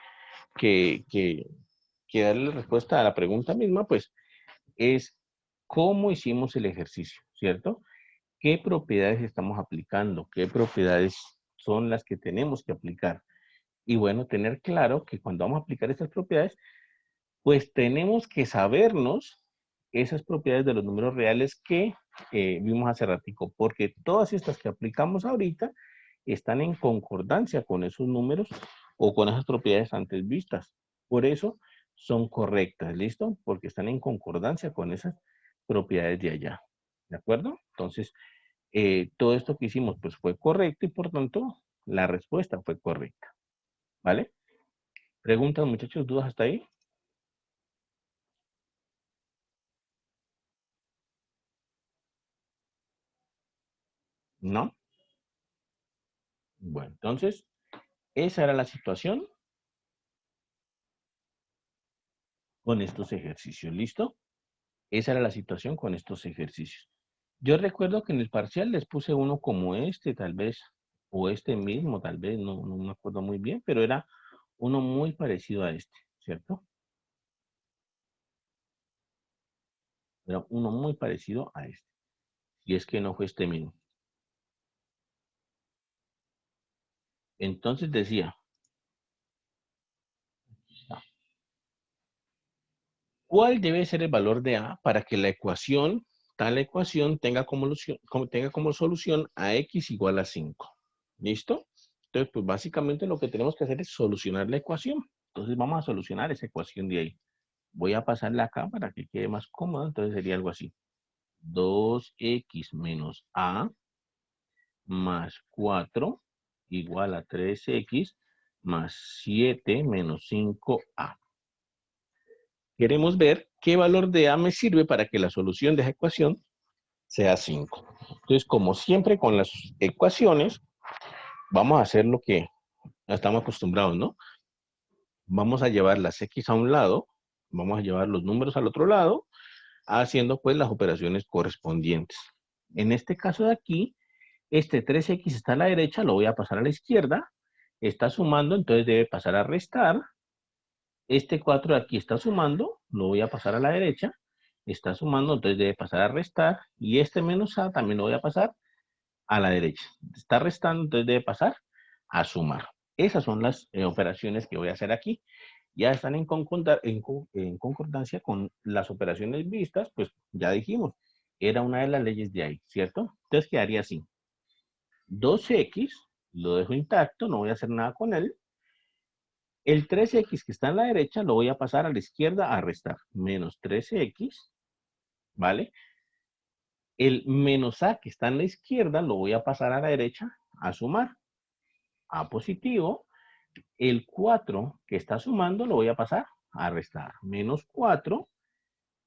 darle respuesta a la pregunta misma, pues, es cómo hicimos el ejercicio, ¿cierto? ¿Qué propiedades estamos aplicando? ¿Qué propiedades son las que tenemos que aplicar? Y bueno, tener claro que cuando vamos a aplicar estas propiedades, pues tenemos que sabernos esas propiedades de los números reales que vimos hace ratico, porque todas estas que aplicamos ahorita están en concordancia con esos números o con esas propiedades antes vistas. Por eso son correctas, ¿listo? Porque están en concordancia con esas propiedades de allá, ¿de acuerdo? Entonces, todo esto que hicimos pues fue correcto y por tanto la respuesta fue correcta, ¿vale? ¿Preguntas, muchachos? ¿Dudas hasta ahí? ¿No? Bueno, entonces, esa era la situación con estos ejercicios, ¿listo? Esa era la situación con estos ejercicios. Yo recuerdo que en el parcial les puse uno como este, tal vez, o este mismo, tal vez, no me acuerdo muy bien, pero era uno muy parecido a este, ¿cierto? Era uno muy parecido a este, y es que no fue este mismo. Entonces decía, ¿cuál debe ser el valor de A para que la ecuación, tal ecuación, tenga como solución a x igual a 5? ¿Listo? Entonces, pues básicamente lo que tenemos que hacer es solucionar la ecuación. Entonces vamos a solucionar esa ecuación de ahí. Voy a pasarla acá para que quede más cómodo. Entonces sería algo así. 2x menos a más 4 igual a 3x más 7 menos 5a. Queremos ver qué valor de a me sirve para que la solución de esa ecuación sea 5. Entonces, como siempre con las ecuaciones, vamos a hacer lo que estamos acostumbrados, ¿no? Vamos a llevar las x a un lado, vamos a llevar los números al otro lado, haciendo pues las operaciones correspondientes. En este caso de aquí, este 3x está a la derecha, lo voy a pasar a la izquierda, está sumando, entonces debe pasar a restar. Este 4 de aquí está sumando, lo voy a pasar a la derecha, está sumando, entonces debe pasar a restar, y este menos a también lo voy a pasar a la derecha. Está restando, entonces debe pasar a sumar. Esas son las operaciones que voy a hacer aquí. Ya están en concordancia con las operaciones vistas, pues ya dijimos, era una de las leyes de ahí, ¿cierto? Entonces quedaría así. 2x, lo dejo intacto, no voy a hacer nada con él. El 3x que está en la derecha lo voy a pasar a la izquierda a restar. Menos 13x, ¿vale? El menos a que está en la izquierda lo voy a pasar a la derecha a sumar. A positivo. El 4 que está sumando lo voy a pasar a restar. Menos 4.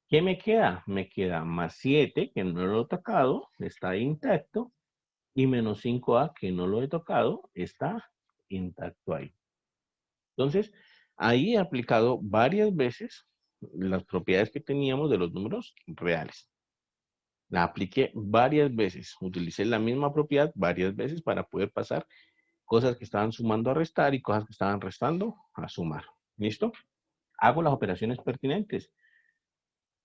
¿Qué me queda? Me queda más 7, que no lo he tocado, está intacto. Y menos 5a, que no lo he tocado, está intacto ahí. Entonces, ahí he aplicado varias veces las propiedades que teníamos de los números reales. La apliqué varias veces. Utilicé la misma propiedad varias veces para poder pasar cosas que estaban sumando a restar y cosas que estaban restando a sumar. ¿Listo? Hago las operaciones pertinentes.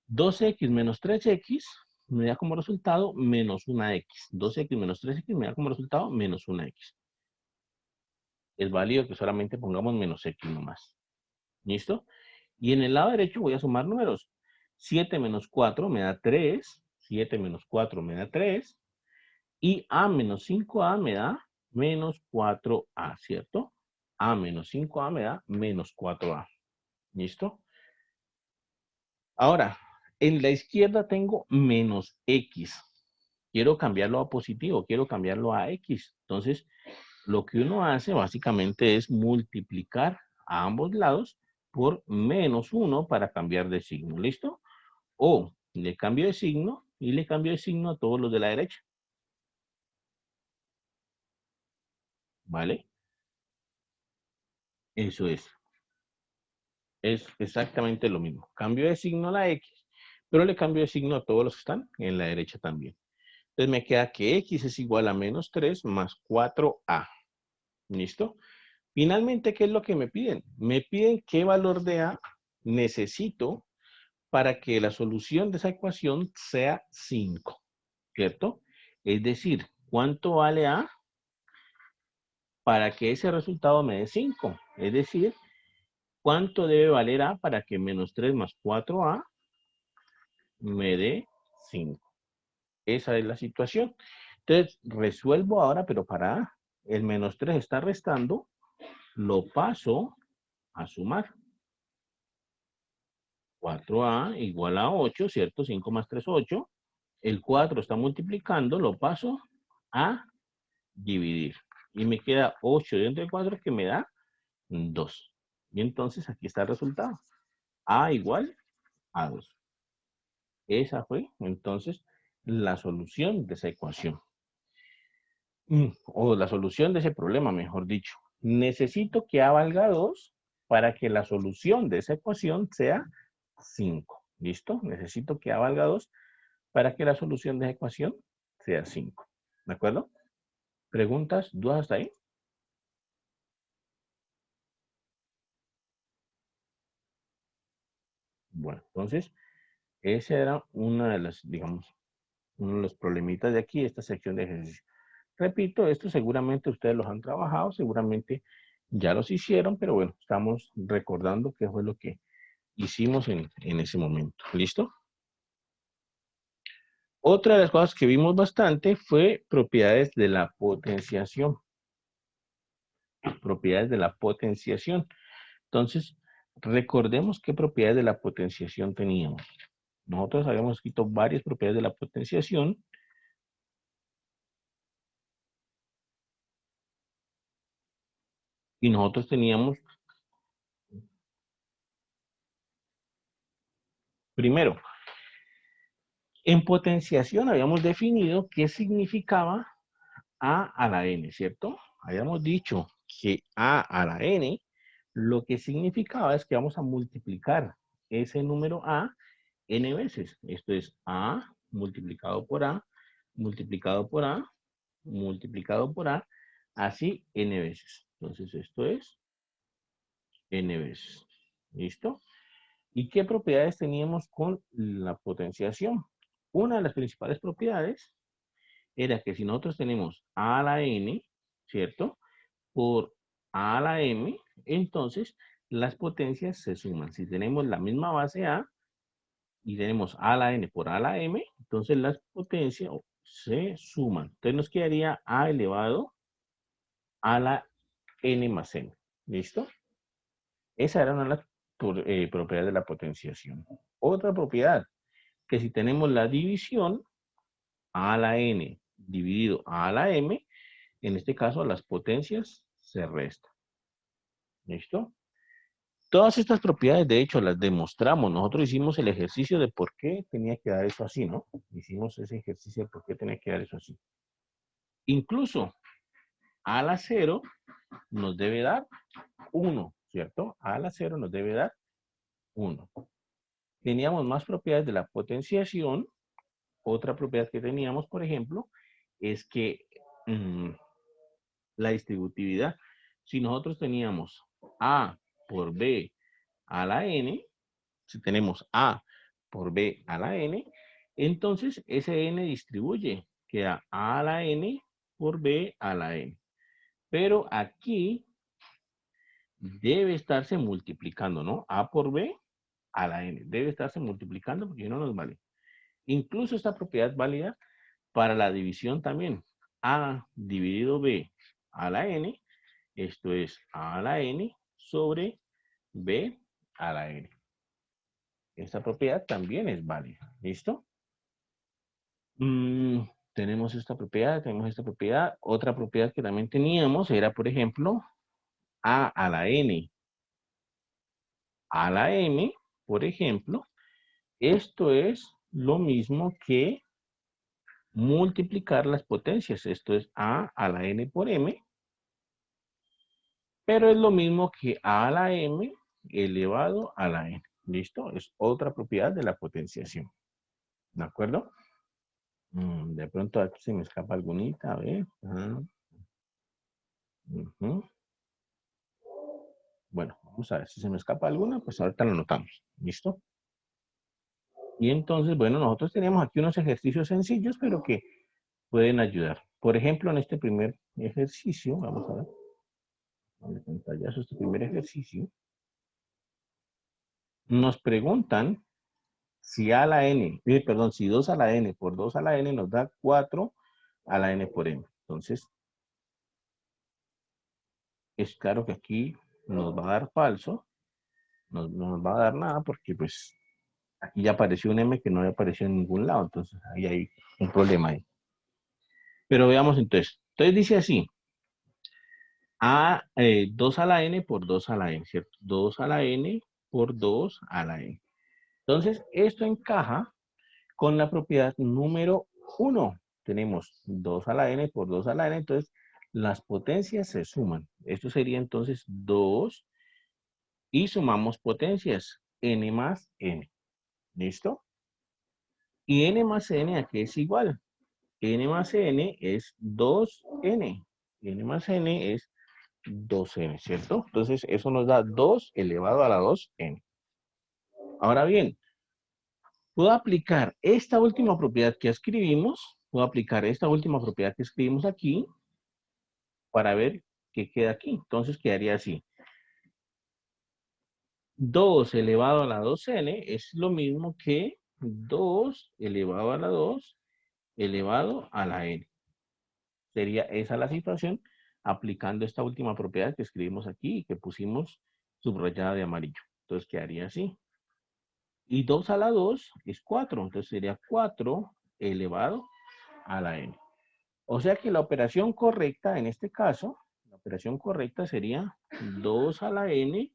2x menos 3x me da como resultado menos una x. 2x menos 3x me da como resultado menos una x. Es válido que solamente pongamos menos x nomás. ¿Listo? Y en el lado derecho voy a sumar números. 7 menos 4 me da 3. 7 menos 4 me da 3. Y a menos 5a me da menos 4a, ¿cierto? A menos 5a me da menos 4a. ¿Listo? Ahora, en la izquierda tengo menos x. Quiero cambiarlo a positivo, quiero cambiarlo a x. Entonces, lo que uno hace básicamente es multiplicar a ambos lados por menos 1 para cambiar de signo. ¿Listo? O le cambio de signo y le cambio de signo a todos los de la derecha. ¿Vale? Eso es. Es exactamente lo mismo. Cambio de signo a la x, pero le cambio de signo a todos los que están en la derecha también. Entonces me queda que x es igual a menos 3 más 4a. ¿Listo? Finalmente, ¿qué es lo que me piden? Me piden qué valor de a necesito para que la solución de esa ecuación sea 5, ¿cierto? Es decir, ¿cuánto vale A para que ese resultado me dé 5? Es decir, ¿cuánto debe valer A para que menos 3 más 4A me dé 5? Esa es la situación. Entonces, resuelvo ahora, pero para A. El menos 3 está restando, lo paso a sumar. 4A igual a 8, ¿cierto? 5 más 3, 8. El 4 está multiplicando, lo paso a dividir. Y me queda 8 dentro de 4 que me da 2. Y entonces aquí está el resultado. A igual a 2. Esa fue entonces la solución de esa ecuación. O la solución de ese problema, mejor dicho. Necesito que A valga 2 para que la solución de esa ecuación sea 5. ¿Listo? Necesito que A valga 2 para que la solución de esa ecuación sea 5. ¿De acuerdo? ¿Preguntas? ¿Dudas hasta ahí? Bueno, entonces, esa era una de las, digamos, uno de los problemitas de aquí, esta sección de ejercicio. Repito, esto seguramente ustedes los han trabajado, seguramente ya los hicieron, pero bueno, estamos recordando qué fue lo que hicimos en ese momento. ¿Listo? Otra de las cosas que vimos bastante fue propiedades de la potenciación. Propiedades de la potenciación. Entonces, recordemos qué propiedades de la potenciación teníamos. Nosotros habíamos escrito varias propiedades de la potenciación. Y nosotros teníamos, primero, en potenciación habíamos definido qué significaba a la n, ¿cierto? Habíamos dicho que a la n lo que significaba es que vamos a multiplicar ese número a n veces. Esto es a multiplicado por a, multiplicado por a, multiplicado por a, así n veces. Entonces esto es n veces. ¿Listo? ¿Y qué propiedades teníamos con la potenciación? Una de las principales propiedades era que si nosotros tenemos a la n, ¿cierto? Por a la m, entonces las potencias se suman. Si tenemos la misma base a y tenemos a la n por a la m, entonces las potencias se suman. Entonces nos quedaría a elevado a la n más n. ¿Listo? Esa era una de las propiedades de la potenciación. Otra propiedad, que si tenemos la división a la n dividido a la m, en este caso las potencias se restan. ¿Listo? Todas estas propiedades, de hecho, las demostramos. Nosotros hicimos el ejercicio de por qué tenía que dar eso así, ¿no? Hicimos ese ejercicio de por qué tenía que dar eso así. Incluso a la 0 nos debe dar 1, ¿cierto? A la 0 nos debe dar 1. Teníamos más propiedades de la potenciación. Otra propiedad que teníamos, por ejemplo, es que la distributividad, si nosotros teníamos A por B a la N, si tenemos A por B a la N, entonces ese N distribuye, queda A a la N por B a la N. Pero aquí debe estarse multiplicando, ¿no? A por B a la N. Debe estarse multiplicando porque no nos vale. Incluso esta propiedad es válida para la división también. A dividido B a la N, esto es A a la N sobre B a la N. Esta propiedad también es válida. ¿Listo? Tenemos esta propiedad, tenemos esta propiedad. Otra propiedad que también teníamos era, por ejemplo, a la N a la M, por ejemplo. Esto es lo mismo que multiplicar las potencias. Esto es a la N por M. Pero es lo mismo que a la M elevado a la N. ¿Listo? Es otra propiedad de la potenciación. ¿De acuerdo? De pronto aquí se me escapa algunita, a ver. Bueno, vamos a ver si se me escapa alguna, pues ahorita lo notamos. ¿Listo? Y entonces, bueno, nosotros tenemos aquí unos ejercicios sencillos, pero que pueden ayudar. Por ejemplo, en este primer ejercicio, vamos a ver, en pantallazo, este primer ejercicio, nos preguntan si a la n, perdón, si 2 a la n por 2 a la n nos da 4 a la n por m. Entonces, es claro que aquí nos va a dar falso, no nos va a dar nada porque pues aquí ya apareció un m que no apareció en ningún lado, entonces ahí hay un problema ahí. Pero veamos entonces. Entonces dice así, 2 a la n por 2 a la n, ¿cierto? 2 a la n por 2 a la n. Entonces, esto encaja con la propiedad número 1. Tenemos 2 a la n por 2 a la n, entonces las potencias se suman. Esto sería entonces 2 y sumamos potencias, n más n. ¿Listo? Y n más n, ¿a qué es igual? N más n es 2n. N más n es 2n, ¿cierto? Entonces, eso nos da 2 elevado a la 2n. Ahora bien, puedo aplicar esta última propiedad que escribimos, aquí para ver qué queda aquí. Entonces, quedaría así. 2 elevado a la 2n es lo mismo que 2 elevado a la 2 elevado a la n. Sería esa la situación aplicando esta última propiedad que escribimos aquí y que pusimos subrayada de amarillo. Entonces quedaría así. Y 2 a la 2 es 4. Entonces sería 4 elevado a la n. O sea que la operación correcta en este caso, la operación correcta sería 2 a la n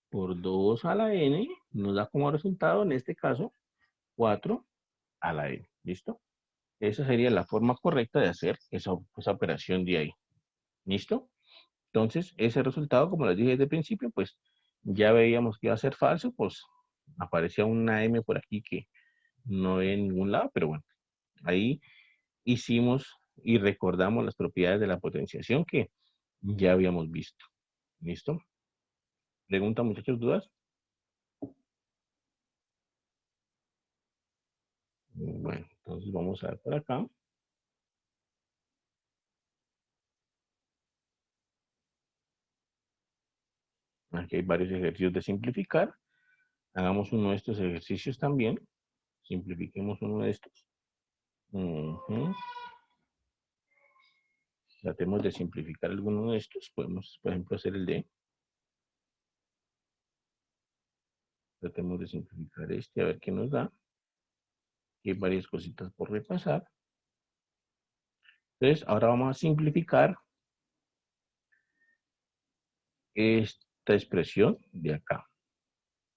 por 2 a la n. Nos da como resultado en este caso 4 a la n. ¿Listo? Esa sería la forma correcta de hacer esa operación de ahí. ¿Listo? Entonces, ese resultado, como les dije desde el principio, pues ya veíamos que iba a ser falso, pues aparecía una M por aquí que no ve en ningún lado, pero bueno, ahí hicimos y recordamos las propiedades de la potenciación que ya habíamos visto. ¿Listo? ¿Pregunta, muchachos, dudas? Bueno, entonces vamos a ver por acá. Aquí hay varios ejercicios de simplificar. Hagamos uno de estos ejercicios también. Simplifiquemos uno de estos. Tratemos de simplificar alguno de estos. Podemos, por ejemplo, hacer el de. Tratemos de simplificar este, a ver qué nos da. Aquí hay varias cositas por repasar. Entonces, ahora vamos a simplificar esta expresión de acá.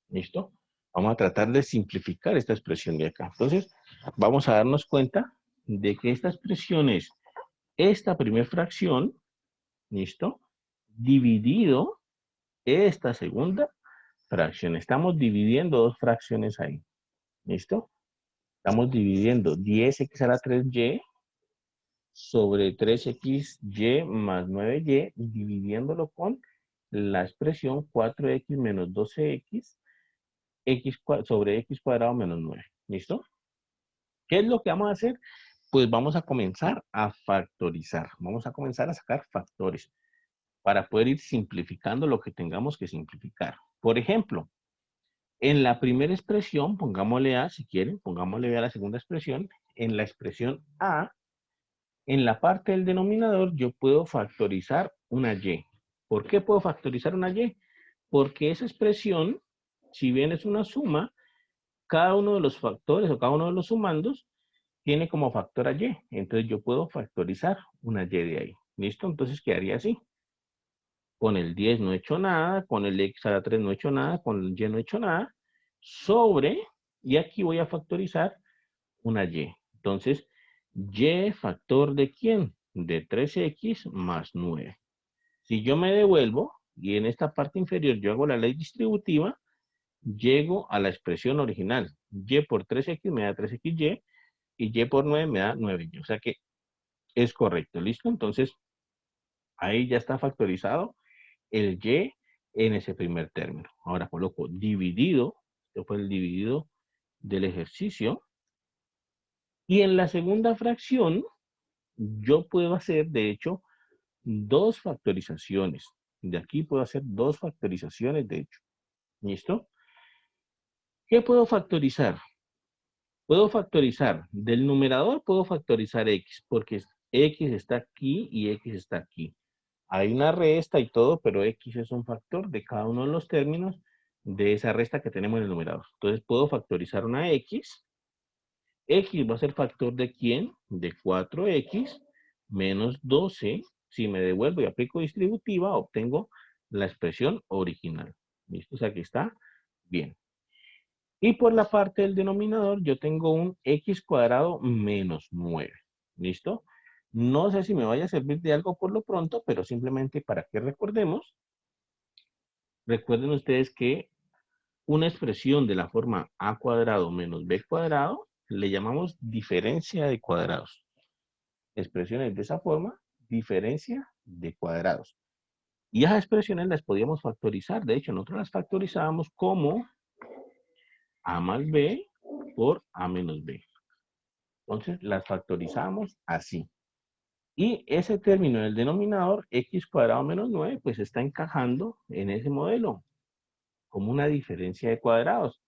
¿Listo? Vamos a tratar de simplificar esta expresión de acá. Entonces, vamos a darnos cuenta de que esta expresión es esta primera fracción, ¿listo? Dividido esta segunda fracción. Estamos dividiendo dos fracciones ahí. ¿Listo? Estamos dividiendo 10x a la 3y sobre 3xy más 9y, dividiéndolo con la expresión 4x menos 12x sobre x cuadrado menos 9. ¿Listo? ¿Qué es lo que vamos a hacer? Pues vamos a comenzar a factorizar. Vamos a comenzar a sacar factores para poder ir simplificando lo que tengamos que simplificar. Por ejemplo, en la primera expresión, pongámosle A, si quieren, pongámosle A la segunda expresión. En la expresión A, en la parte del denominador, yo puedo factorizar una Y. ¿Por qué puedo factorizar una Y? Porque esa expresión, si bien es una suma, cada uno de los factores o cada uno de los sumandos tiene como factor a Y. Entonces yo puedo factorizar una Y de ahí. ¿Listo? Entonces quedaría así. Con el 10 no he hecho nada, con el x a la 3 no he hecho nada, con el y no he hecho nada, sobre, y aquí voy a factorizar una y. Entonces, y factor de quién? De 3x más 9. Si yo me devuelvo, y en esta parte inferior yo hago la ley distributiva, llego a la expresión original. Y por 3x me da 3xy, y y por 9 me da 9y. O sea que es correcto, ¿listo? Entonces, ahí ya está factorizado el y en ese primer término. Ahora coloco dividido, esto fue el dividido del ejercicio. Y en la segunda fracción, yo puedo hacer, de hecho, dos factorizaciones. De aquí puedo hacer dos factorizaciones, de hecho. ¿Listo? ¿Qué puedo factorizar? Puedo factorizar. Del numerador puedo factorizar x, porque x está aquí y x está aquí. Hay una resta y todo, pero x es un factor de cada uno de los términos de esa resta que tenemos en el numerador. Entonces puedo factorizar una x. X va a ser factor de ¿quién? De 4x menos 12. Si me devuelvo y aplico distributiva, obtengo la expresión original. ¿Listo? O sea, que está bien. Y por la parte del denominador, yo tengo un x cuadrado menos 9. ¿Listo? No sé si me vaya a servir de algo por lo pronto, pero simplemente para que recordemos, recuerden ustedes que una expresión de la forma a cuadrado menos b cuadrado le llamamos diferencia de cuadrados. Expresiones de esa forma, diferencia de cuadrados. Y esas expresiones las podíamos factorizar. De hecho, nosotros las factorizábamos como a más b por a menos b. Entonces, las factorizamos así. Y ese término del denominador, x cuadrado menos 9, pues está encajando en ese modelo como una diferencia de cuadrados.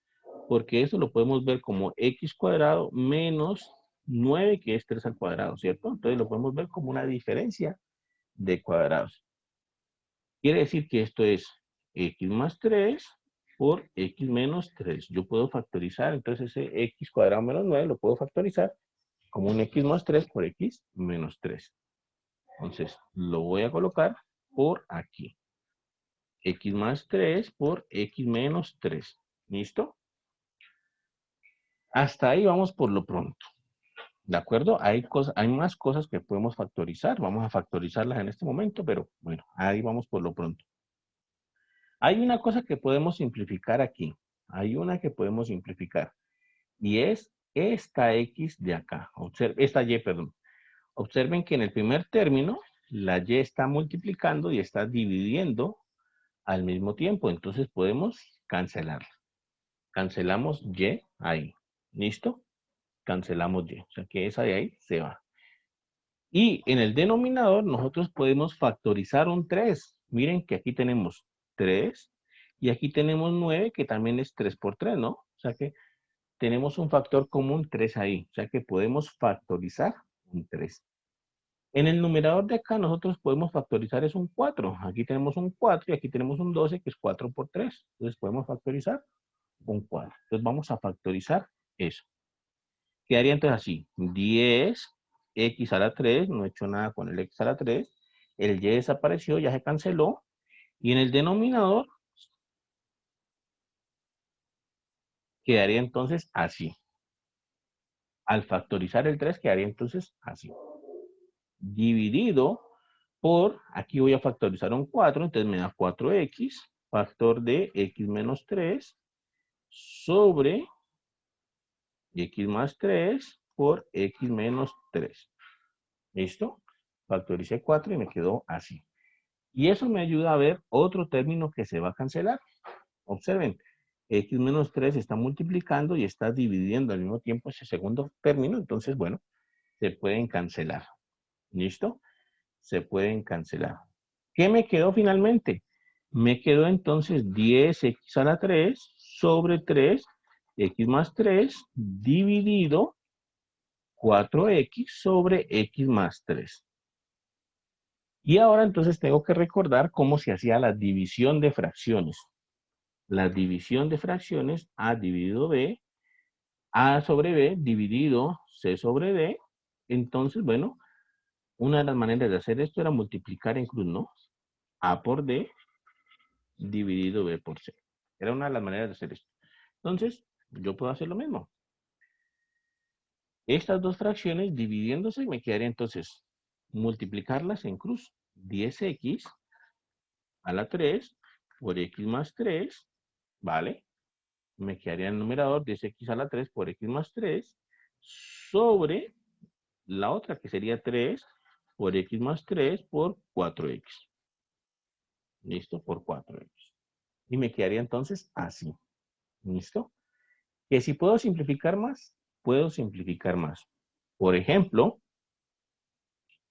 Porque eso lo podemos ver como x cuadrado menos 9, que es 3 al cuadrado, ¿cierto? Entonces lo podemos ver como una diferencia de cuadrados. Quiere decir que esto es x más 3 por x menos 3. Yo puedo factorizar, entonces ese x cuadrado menos 9 lo puedo factorizar como un x más 3 por x menos 3. Entonces lo voy a colocar por aquí. X más 3 por x menos 3. ¿Listo? Hasta ahí vamos por lo pronto. ¿De acuerdo? Hay más cosas que podemos factorizar. Vamos a factorizarlas en este momento, pero bueno, ahí vamos por lo pronto. Hay una cosa que podemos simplificar aquí. Hay una que podemos simplificar. Y es esta X de acá. Esta Y, perdón. Observen que en el primer término, la Y está multiplicando y está dividiendo al mismo tiempo. Entonces podemos cancelarla. Cancelamos Y ahí. ¿Listo? Cancelamos Y. O sea que esa de ahí se va. Y en el denominador nosotros podemos factorizar un 3. Miren que aquí tenemos 3 y aquí tenemos 9, que también es 3 por 3, ¿no? O sea que tenemos un factor común 3 ahí. O sea que podemos factorizar un 3. En el numerador de acá nosotros podemos factorizar es un 4. Aquí tenemos un 4 y aquí tenemos un 12, que es 4 por 3. Entonces podemos factorizar un 4. Entonces vamos a factorizar eso. Quedaría entonces así, 10 x a la 3, no he hecho nada con el x a la 3, el y desapareció, ya se canceló, y en el denominador quedaría entonces así. Al factorizar el 3 quedaría entonces así. Dividido por, aquí voy a factorizar un 4, entonces me da 4x, factor de x menos 3, sobre x más 3 por x menos 3. ¿Listo? Factoricé 4 y me quedó así. Y eso me ayuda a ver otro término que se va a cancelar. Observen, x menos 3 está multiplicando y está dividiendo al mismo tiempo ese segundo término. Entonces, bueno, se pueden cancelar. ¿Listo? Se pueden cancelar. ¿Qué me quedó finalmente? Me quedó entonces 10x a la 3 sobre 3, x más 3, dividido 4x sobre x más 3. Y ahora entonces tengo que recordar cómo se hacía la división de fracciones. La división de fracciones, A dividido B, A sobre B dividido C sobre D. Entonces, bueno, una de las maneras de hacer esto era multiplicar en cruz, ¿no? A por D dividido B por C. Era una de las maneras de hacer esto. Entonces, yo puedo hacer lo mismo. Estas dos fracciones dividiéndose me quedaría entonces multiplicarlas en cruz. 10x a la 3 por x más 3, ¿vale? Me quedaría el numerador 10x a la 3 por x más 3 sobre la otra que sería 3 por x más 3 por 4x. ¿Listo? Por 4x. Y me quedaría entonces así. ¿Listo? Que si puedo simplificar más, puedo simplificar más. Por ejemplo,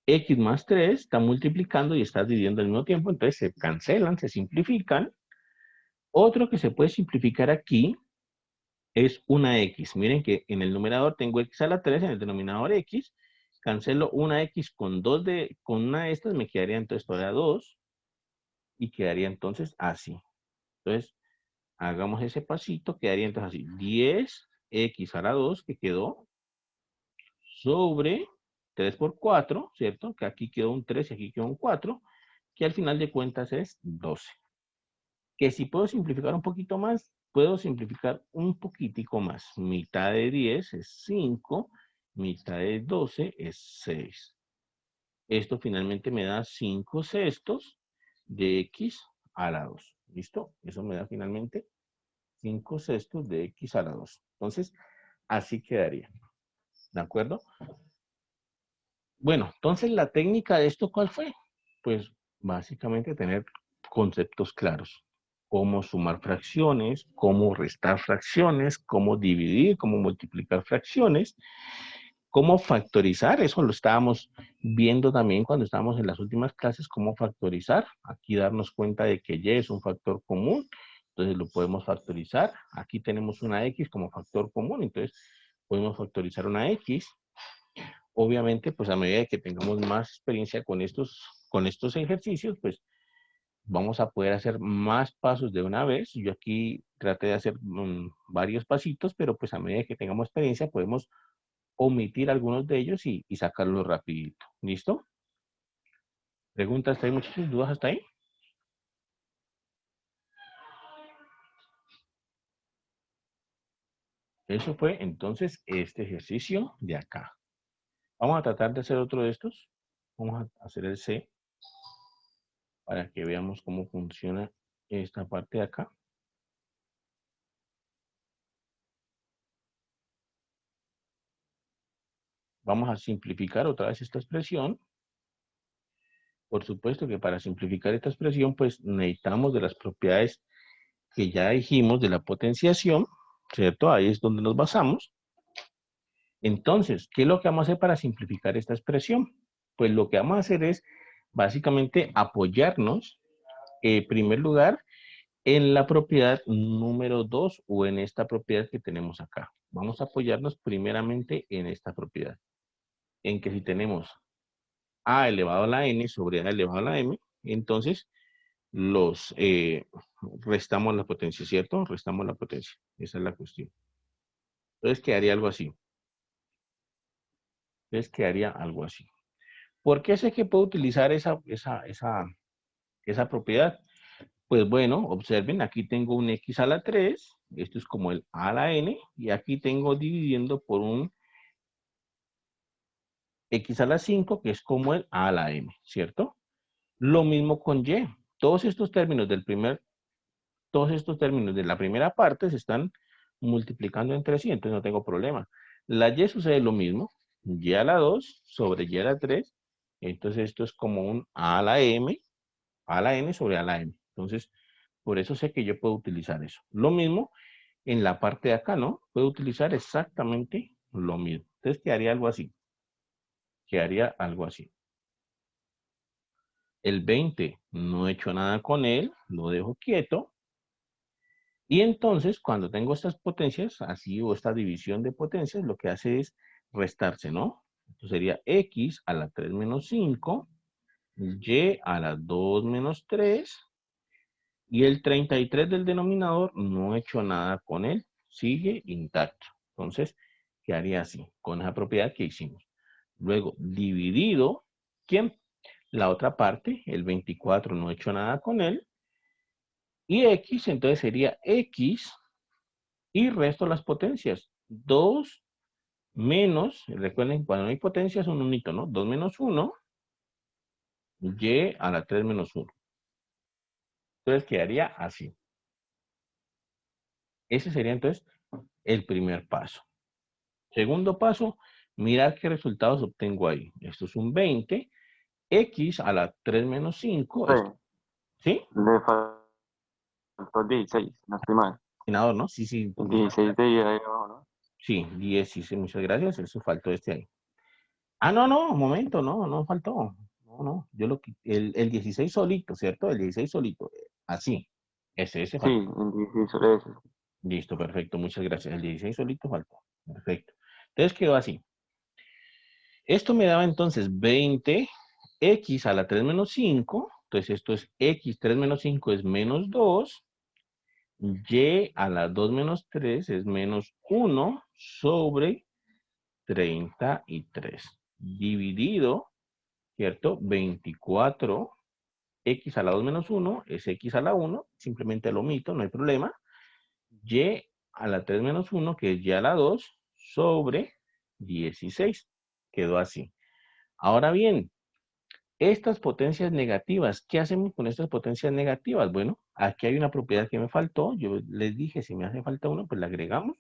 x más 3 está multiplicando y está dividiendo al mismo tiempo, entonces se cancelan, se simplifican. Otro que se puede simplificar aquí es una x. Miren que en el numerador tengo x a la 3, en el denominador x. Cancelo una x con con una de estas, me quedaría entonces todavía 2 y quedaría entonces así. Entonces, hagamos ese pasito, quedaría entonces así. 10x a la 2 que quedó sobre 3 por 4, ¿cierto? Que aquí quedó un 3 y aquí quedó un 4, que al final de cuentas es 12. Que si puedo simplificar un poquito más, puedo simplificar un poquitico más. Mitad de 10 es 5, mitad de 12 es 6. Esto finalmente me da 5 sextos de x a la 2. ¿Listo? Eso me da finalmente 5 sextos de x a la 2. Entonces, así quedaría. ¿De acuerdo? Bueno, entonces la técnica de esto, ¿cuál fue? Pues básicamente tener conceptos claros. Cómo sumar fracciones, cómo restar fracciones, cómo dividir, cómo multiplicar fracciones, cómo factorizar. Eso lo estábamos viendo también cuando estábamos en las últimas clases, cómo factorizar. Aquí darnos cuenta de que y es un factor común, entonces lo podemos factorizar. Aquí tenemos una x como factor común, entonces podemos factorizar una x. Obviamente, pues a medida que tengamos más experiencia con estos ejercicios, pues vamos a poder hacer más pasos de una vez. Yo aquí traté de hacer varios pasitos, pero pues a medida que tengamos experiencia podemos omitir algunos de ellos y sacarlos rapidito. ¿Listo? ¿Preguntas hasta ahí, muchachos? ¿Dudas hasta ahí? Eso fue entonces este ejercicio de acá. Vamos a tratar de hacer otro de estos. Vamos a hacer el C para que veamos cómo funciona esta parte de acá. Vamos a simplificar otra vez esta expresión. Por supuesto que para simplificar esta expresión, pues necesitamos de las propiedades que ya dijimos de la potenciación, ¿cierto? Ahí es donde nos basamos. Entonces, ¿qué es lo que vamos a hacer para simplificar esta expresión? Pues lo que vamos a hacer es básicamente apoyarnos, en primer lugar, en la propiedad número 2 o en esta propiedad que tenemos acá. Vamos a apoyarnos primeramente en esta propiedad. En que si tenemos a elevado a la n sobre a elevado a la m, entonces los restamos la potencia, ¿cierto? Restamos la potencia. Esa es la cuestión. Entonces quedaría algo así. ¿Por qué sé que puedo utilizar esa propiedad? Pues bueno, observen, aquí tengo un x a la 3, esto es como el a la n, y aquí tengo dividiendo por un x a la 5, que es como el a la m, ¿cierto? Lo mismo con y. Todos estos términos todos estos términos de la primera parte se están multiplicando entre sí, entonces no tengo problema. La y sucede lo mismo, y a la 2 sobre y a la 3, entonces esto es como un a la m, a la n sobre a la m. Entonces, por eso sé que yo puedo utilizar eso. Lo mismo en la parte de acá, ¿no? Puedo utilizar exactamente lo mismo. Entonces quedaría algo así. Quedaría algo así. El 20 no he hecho nada con él, lo dejo quieto. Y entonces, cuando tengo estas potencias, así o esta división de potencias, lo que hace es restarse, ¿no? Entonces sería x a la 3 menos 5, y a la 2 menos 3, y el 33 del denominador no he hecho nada con él, sigue intacto. Entonces, quedaría así, con esa propiedad que hicimos. Luego, dividido, ¿quién? La otra parte, el 24 no he hecho nada con él, y x, entonces sería x y resto las potencias. 2 menos, recuerden, cuando no hay potencia es un unito, ¿no? 2 menos 1, y a la 3 menos 1. Entonces quedaría así. Ese sería entonces el primer paso. Segundo paso, mirar qué resultados obtengo ahí. Esto es un 20, x a la 3 menos 5, Sí, esto, ¿sí? le faltó 16, no estoy mal. Senador, ¿no? Sí, sí, El porque 16 de ahí abajo, ¿no? sí, 16, muchas gracias, eso faltó este ahí. Ah, no, no, un momento, no, no faltó. No, no, yo lo quité, el 16 solito, ¿cierto? El 16 solito, así, ese Sí, faltó. el 16 sobre ese. Listo, perfecto, muchas gracias. El 16 solito faltó, perfecto. Entonces quedó así. Esto me daba entonces 20 x a la 3 menos 5. Entonces esto es x, 3 menos 5 es menos 2. Y a la 2 menos 3 es menos 1 sobre 33. Dividido, ¿cierto? 24 x a la 2 menos 1 es x a la 1. Simplemente lo omito, no hay problema. Y a la 3 menos 1, que es y a la 2, sobre 16. Quedó así. Ahora bien, estas potencias negativas, ¿qué hacemos con estas potencias negativas? Bueno, aquí hay una propiedad que me faltó. Yo les dije, si me hace falta uno, pues la agregamos.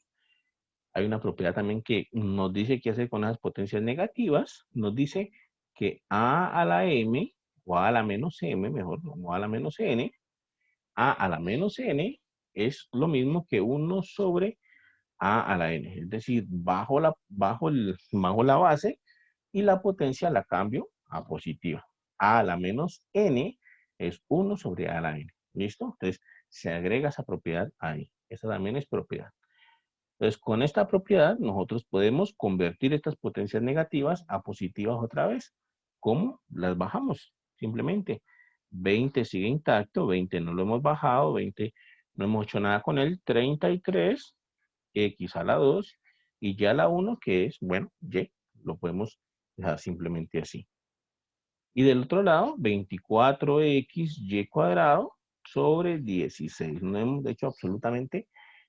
Hay una propiedad también que nos dice qué hacer con las potencias negativas. Nos dice que a la m, o a la menos m, mejor, o a la menos n, a la menos n es lo mismo que 1 sobre a la n. Es decir, bajo la base y la potencia la cambio a positiva. A la menos n es 1 sobre a la n. ¿Listo? Entonces, se agrega esa propiedad ahí. Esa también es propiedad. Entonces, con esta propiedad, nosotros podemos convertir estas potencias negativas a positivas otra vez. ¿Cómo? Las bajamos, simplemente. 20 sigue intacto, 20 no lo hemos bajado, 20 no hemos hecho nada con él. 33 x a la 2 y ya la 1 que es, bueno, y, lo podemos dejar simplemente así. Y del otro lado, 24xy cuadrado sobre 16. No hemos hecho absolutamente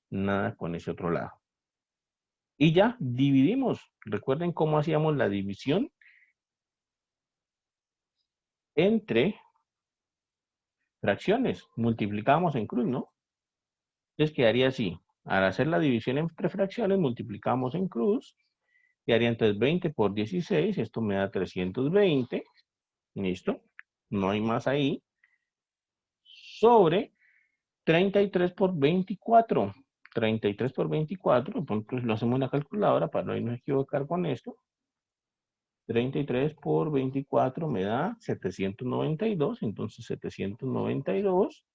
nada con ese otro lado. Y ya dividimos. Recuerden cómo hacíamos la división entre fracciones. Multiplicamos en cruz, ¿no? Entonces quedaría así. Al hacer la división entre fracciones, multiplicamos en cruz. Quedaría entonces 20 por 16. Esto me da 320. ¿Listo? No hay más ahí. Sobre 33 por 24. 33 por 24. Entonces lo hacemos en la calculadora para no irnos a equivocar con esto. 33 por 24 me da 792. Entonces 792.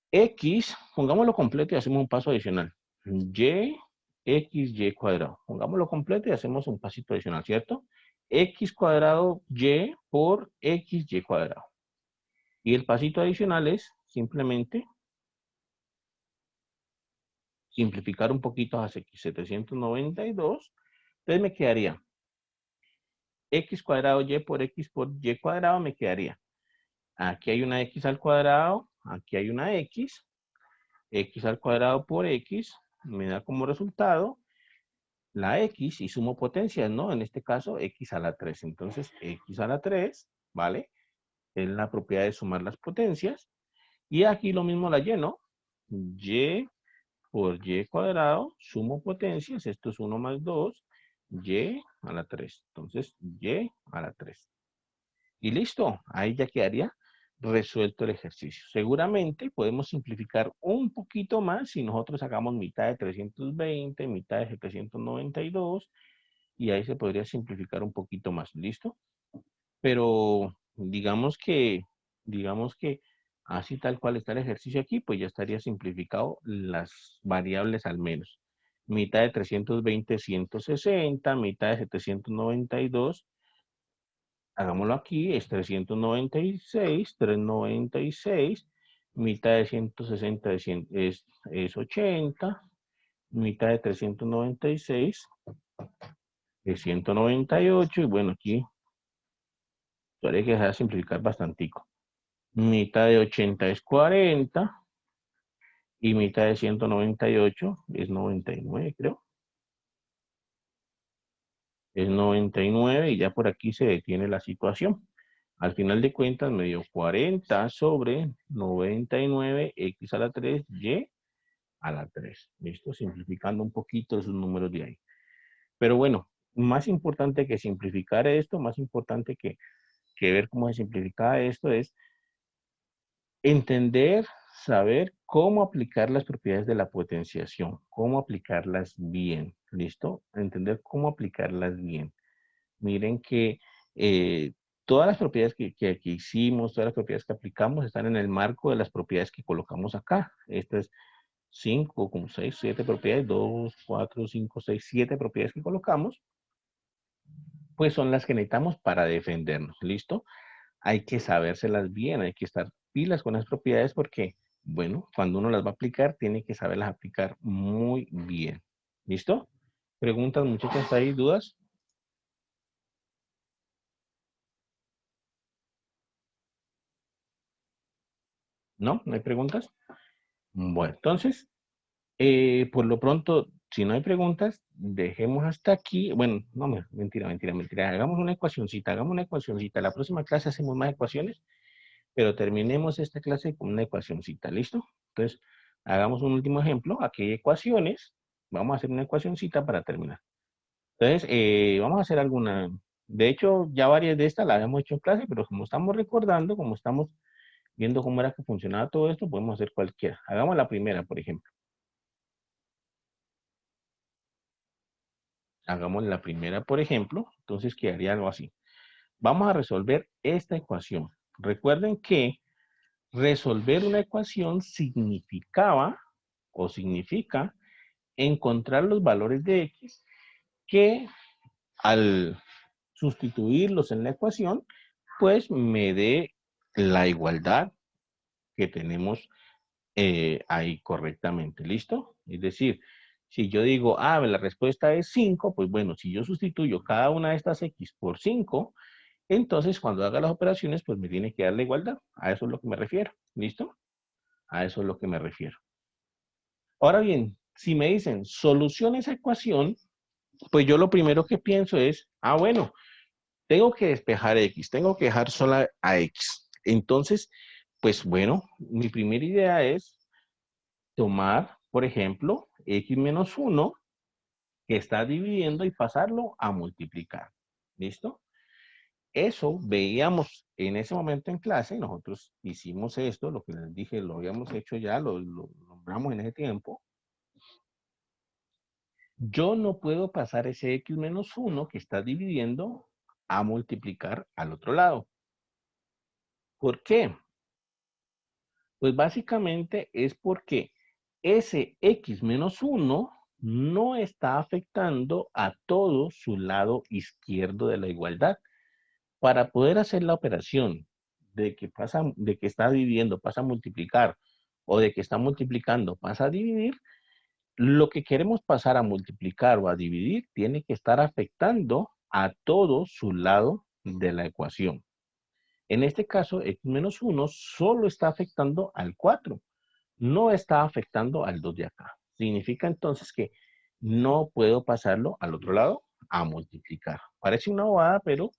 X, pongámoslo completo y hacemos un paso adicional. Y, x, y cuadrado. Pongámoslo completo y hacemos un pasito adicional, ¿cierto? X cuadrado y por x, y cuadrado. Y el pasito adicional es simplemente simplificar un poquito a 792. Entonces me quedaría x cuadrado y por y cuadrado me quedaría. Aquí hay una x al cuadrado, aquí hay una x al cuadrado por x, me da como resultado la x y sumo potencias, ¿no? En este caso, x a la 3. Entonces, x a la 3, ¿vale? Es la propiedad de sumar las potencias. Y aquí lo mismo la y, ¿no? Y por y cuadrado, sumo potencias, esto es 1 más 2, y a la 3. Entonces, y a la 3. Y listo, ahí ya quedaría resuelto el ejercicio. Seguramente podemos simplificar un poquito más si nosotros sacamos mitad de 320, mitad de 792, y ahí se podría simplificar un poquito más, ¿listo? Pero digamos que así tal cual está el ejercicio aquí, pues ya estaría simplificado las variables al menos. Mitad de 320, 160, mitad de 792, hagámoslo aquí, es 396, 396, mitad de 160 es 80, mitad de 396 es 198, y bueno, aquí hay que dejar simplificar bastantico. Mitad de 80 es 40, y mitad de 198 es 99, creo. Es 99 y ya por aquí se detiene la situación. Al final de cuentas me dio 40 sobre 99 x a la 3 y a la 3. ¿Listo? Simplificando un poquito esos números de ahí. Pero bueno, más importante que simplificar esto, más importante que ver cómo se simplifica esto es entender, saber cómo aplicar las propiedades de la potenciación, cómo aplicarlas bien, ¿listo? Entender cómo aplicarlas bien. Miren que todas las propiedades que hicimos, todas las propiedades que aplicamos están en el marco de las propiedades que colocamos acá. Estas es 5, como 6, 7 propiedades, 2, 4, 5, 6, 7 propiedades que colocamos, pues son las que necesitamos para defendernos, ¿listo? Hay que sabérselas bien, hay que estar pilas con las propiedades porque, bueno, cuando uno las va a aplicar, tiene que saberlas aplicar muy bien. ¿Listo? ¿Preguntas, muchachos, ahí? ¿Dudas? ¿No? ¿No hay preguntas? Bueno, entonces, por lo pronto, si no hay preguntas, dejemos hasta aquí. Bueno, no, mentira, mentira, mentira. Hagamos una ecuacioncita, hagamos una ecuacioncita. La próxima clase hacemos más ecuaciones, pero terminemos esta clase con una ecuacioncita, ¿listo? Entonces, hagamos un último ejemplo. Aquí hay ecuaciones. Vamos a hacer una ecuacioncita para terminar. Entonces, vamos a hacer alguna. De hecho, ya varias de estas las habíamos hecho en clase, pero como estamos recordando, como estamos viendo cómo era que funcionaba todo esto, podemos hacer cualquiera. Hagamos la primera, por ejemplo. Hagamos la primera, por ejemplo. Entonces, quedaría algo así. Vamos a resolver esta ecuación. Recuerden que resolver una ecuación significaba o significa encontrar los valores de X que al sustituirlos en la ecuación, pues me dé la igualdad que tenemos ahí correctamente. ¿Listo? Es decir, si yo digo, la respuesta es 5, pues bueno, si yo sustituyo cada una de estas X por 5, entonces cuando haga las operaciones, pues me tiene que dar la igualdad. A eso es lo que me refiero. ¿Listo? A eso es lo que me refiero. Ahora bien, si me dicen soluciona esa ecuación, pues yo lo primero que pienso es, bueno, tengo que despejar X, tengo que dejar sola a X. Entonces, pues bueno, mi primera idea es tomar, por ejemplo, X menos 1 que está dividiendo y pasarlo a multiplicar. ¿Listo? Eso veíamos en ese momento en clase, nosotros hicimos esto, lo que les dije, lo habíamos hecho ya, lo nombramos en ese tiempo. Yo no puedo pasar ese X menos 1 que está dividiendo a multiplicar al otro lado. ¿Por qué? Pues básicamente es porque ese X menos 1 no está afectando a todo su lado izquierdo de la igualdad. Para poder hacer la operación de que está dividiendo, pasa a multiplicar, o de que está multiplicando, pasa a dividir, lo que queremos pasar a multiplicar o a dividir tiene que estar afectando a todo su lado de la ecuación. En este caso, x menos 1 solo está afectando al 4, no está afectando al 2 de acá. Significa entonces que no puedo pasarlo al otro lado a multiplicar. Parece una bobada, pero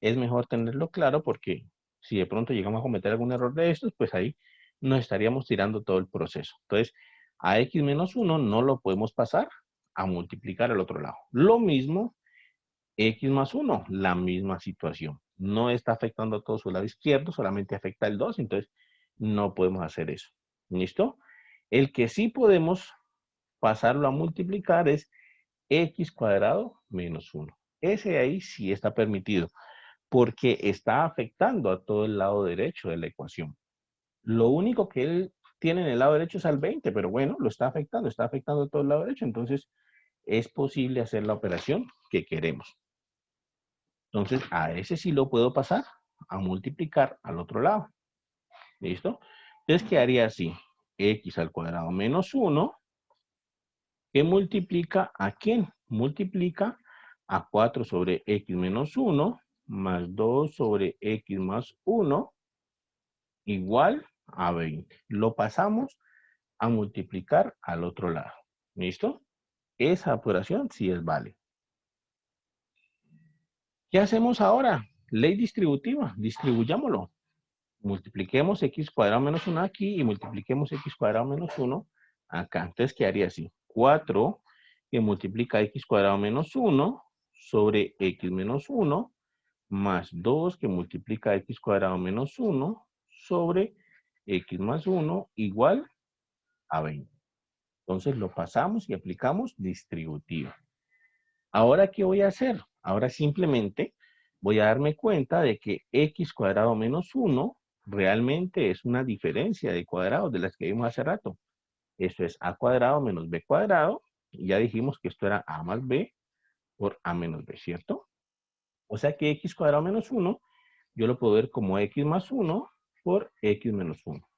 es mejor tenerlo claro porque si de pronto llegamos a cometer algún error de estos, pues ahí nos estaríamos tirando todo el proceso. Entonces, a x menos 1 no lo podemos pasar a multiplicar al otro lado. Lo mismo, x más 1, la misma situación. No está afectando a todo su lado izquierdo, solamente afecta el 2, entonces no podemos hacer eso. ¿Listo? El que sí podemos pasarlo a multiplicar es x cuadrado menos 1. Ese ahí sí está permitido porque está afectando a todo el lado derecho de la ecuación. Lo único que él tiene en el lado derecho es al 20, pero bueno, lo está afectando a todo el lado derecho, entonces es posible hacer la operación que queremos. Entonces, a ese sí lo puedo pasar a multiplicar al otro lado. ¿Listo? Entonces quedaría así, x al cuadrado menos 1, que multiplica ¿a quién? Multiplica a 4 sobre x menos 1 más 2 sobre x más 1 igual a 20. Lo pasamos a multiplicar al otro lado. ¿Listo? Esa operación sí es válida. ¿Qué hacemos ahora? Ley distributiva. Distribuyámoslo. Multipliquemos x cuadrado menos 1 aquí y multipliquemos x cuadrado menos 1 acá. Entonces quedaría así. 4 que multiplica x cuadrado menos 1 sobre x menos 1 más 2 que multiplica x cuadrado menos 1 sobre x más 1 igual a 20. Entonces lo pasamos y aplicamos distributivo. Ahora, ¿qué voy a hacer? Ahora simplemente voy a darme cuenta de que x cuadrado menos 1 realmente es una diferencia de cuadrados de las que vimos hace rato. Esto es a cuadrado menos b cuadrado. Y ya dijimos que esto era a más b por a menos b, ¿cierto? O sea que x cuadrado menos 1, yo lo puedo ver como x más 1 por x menos 1.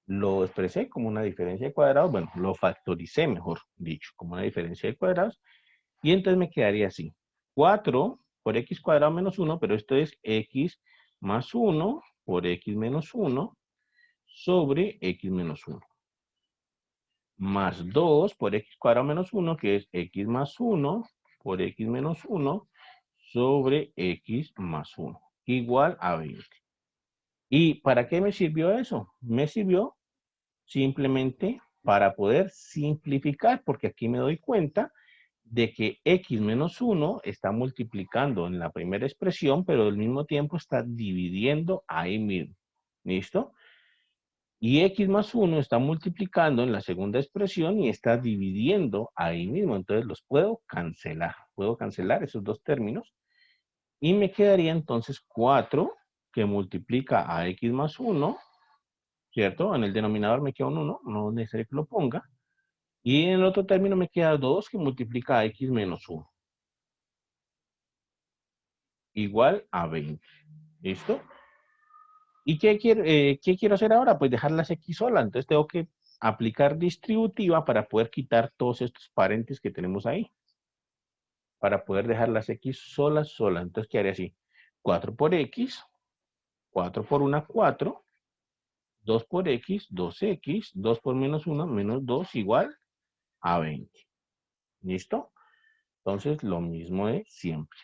Lo expresé como una diferencia de cuadrados, bueno, lo factoricé, mejor dicho, como una diferencia de cuadrados. Y entonces me quedaría así. 4 por x cuadrado menos 1, pero esto es x más 1 por x menos 1 sobre x menos 1. Más 2 por x cuadrado menos 1, que es x más 1 por x menos 1 sobre x más 1, igual a 20. ¿Y para qué me sirvió eso? Me sirvió simplemente para poder simplificar, porque aquí me doy cuenta de que x menos 1 está multiplicando en la primera expresión, pero al mismo tiempo está dividiendo ahí mismo. ¿Listo? Y x más 1 está multiplicando en la segunda expresión y está dividiendo ahí mismo. Entonces los puedo cancelar. Puedo cancelar esos dos términos. Y me quedaría entonces 4 que multiplica a x más 1, ¿cierto? En el denominador me queda un 1, no es necesario que lo ponga. Y en el otro término me queda 2 que multiplica a x menos 1. Igual a 20. ¿Listo? ¿Y qué quiero hacer ahora? Pues dejar las x solas. Entonces tengo que aplicar distributiva para poder quitar todos estos paréntesis que tenemos ahí. Para poder dejar las x solas. Entonces quedaría así. 4 por x. 4 por 1, 4. 2 por x, 2x. 2 por menos 1, menos 2, igual a 20. ¿Listo? Entonces lo mismo de siempre.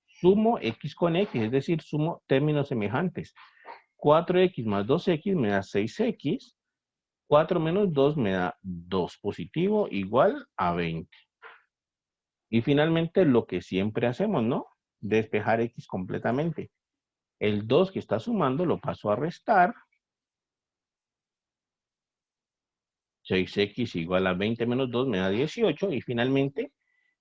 Sumo x con x, es decir, sumo términos semejantes. 4x más 2x me da 6x. 4 menos 2 me da 2 positivo igual a 20. Y finalmente lo que siempre hacemos, ¿no? Despejar x completamente. El 2 que está sumando lo paso a restar. 6x igual a 20 menos 2 me da 18. Y finalmente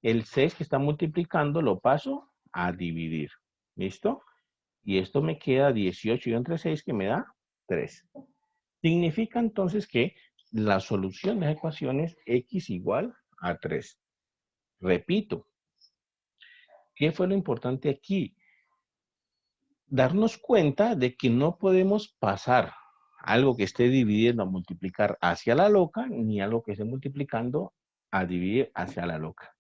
el 6 que está multiplicando lo paso a dividir. ¿Listo? Y esto me queda 18 y entre 6 que me da 3. Significa entonces que la solución de la ecuación es x igual a 3. Repito, ¿qué fue lo importante aquí? Darnos cuenta de que no podemos pasar algo que esté dividiendo a multiplicar hacia la loca, ni algo que esté multiplicando a dividir hacia la loca.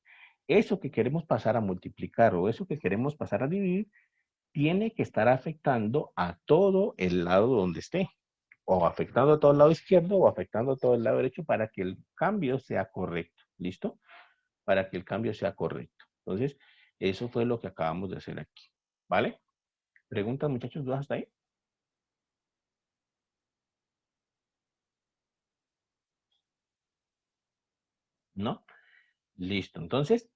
Eso que queremos pasar a multiplicar o eso que queremos pasar a dividir, tiene que estar afectando a todo el lado donde esté. O afectando a todo el lado izquierdo o afectando a todo el lado derecho para que el cambio sea correcto. ¿Listo? Para que el cambio sea correcto. Entonces, eso fue lo que acabamos de hacer aquí. ¿Vale? ¿Preguntas, muchachos? ¿Dudas hasta ahí? ¿No? Listo. Entonces,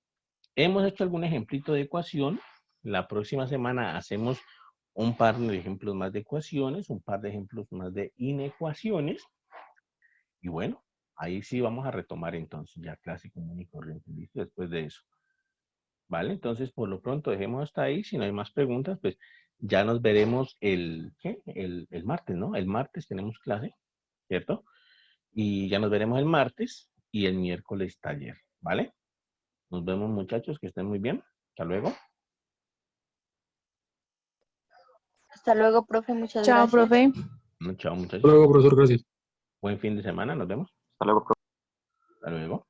hemos hecho algún ejemplito de ecuación. La próxima semana hacemos un par de ejemplos más de ecuaciones, un par de ejemplos más de inecuaciones. Y bueno, ahí sí vamos a retomar entonces ya clase común y corriente. ¿Listo? Después de eso. ¿Vale? Entonces, por lo pronto, dejemos hasta ahí. Si no hay más preguntas, pues ya nos veremos el martes, ¿no? El martes tenemos clase, ¿cierto? Y ya nos veremos el martes y el miércoles taller, ¿vale? Nos vemos, muchachos, que estén muy bien. Hasta luego. Hasta luego, profe. Muchas Chao, gracias. profe. Chao, Hasta muchachos. luego, profesor, gracias. Buen fin de semana. Nos vemos. Hasta luego, profe. Hasta luego.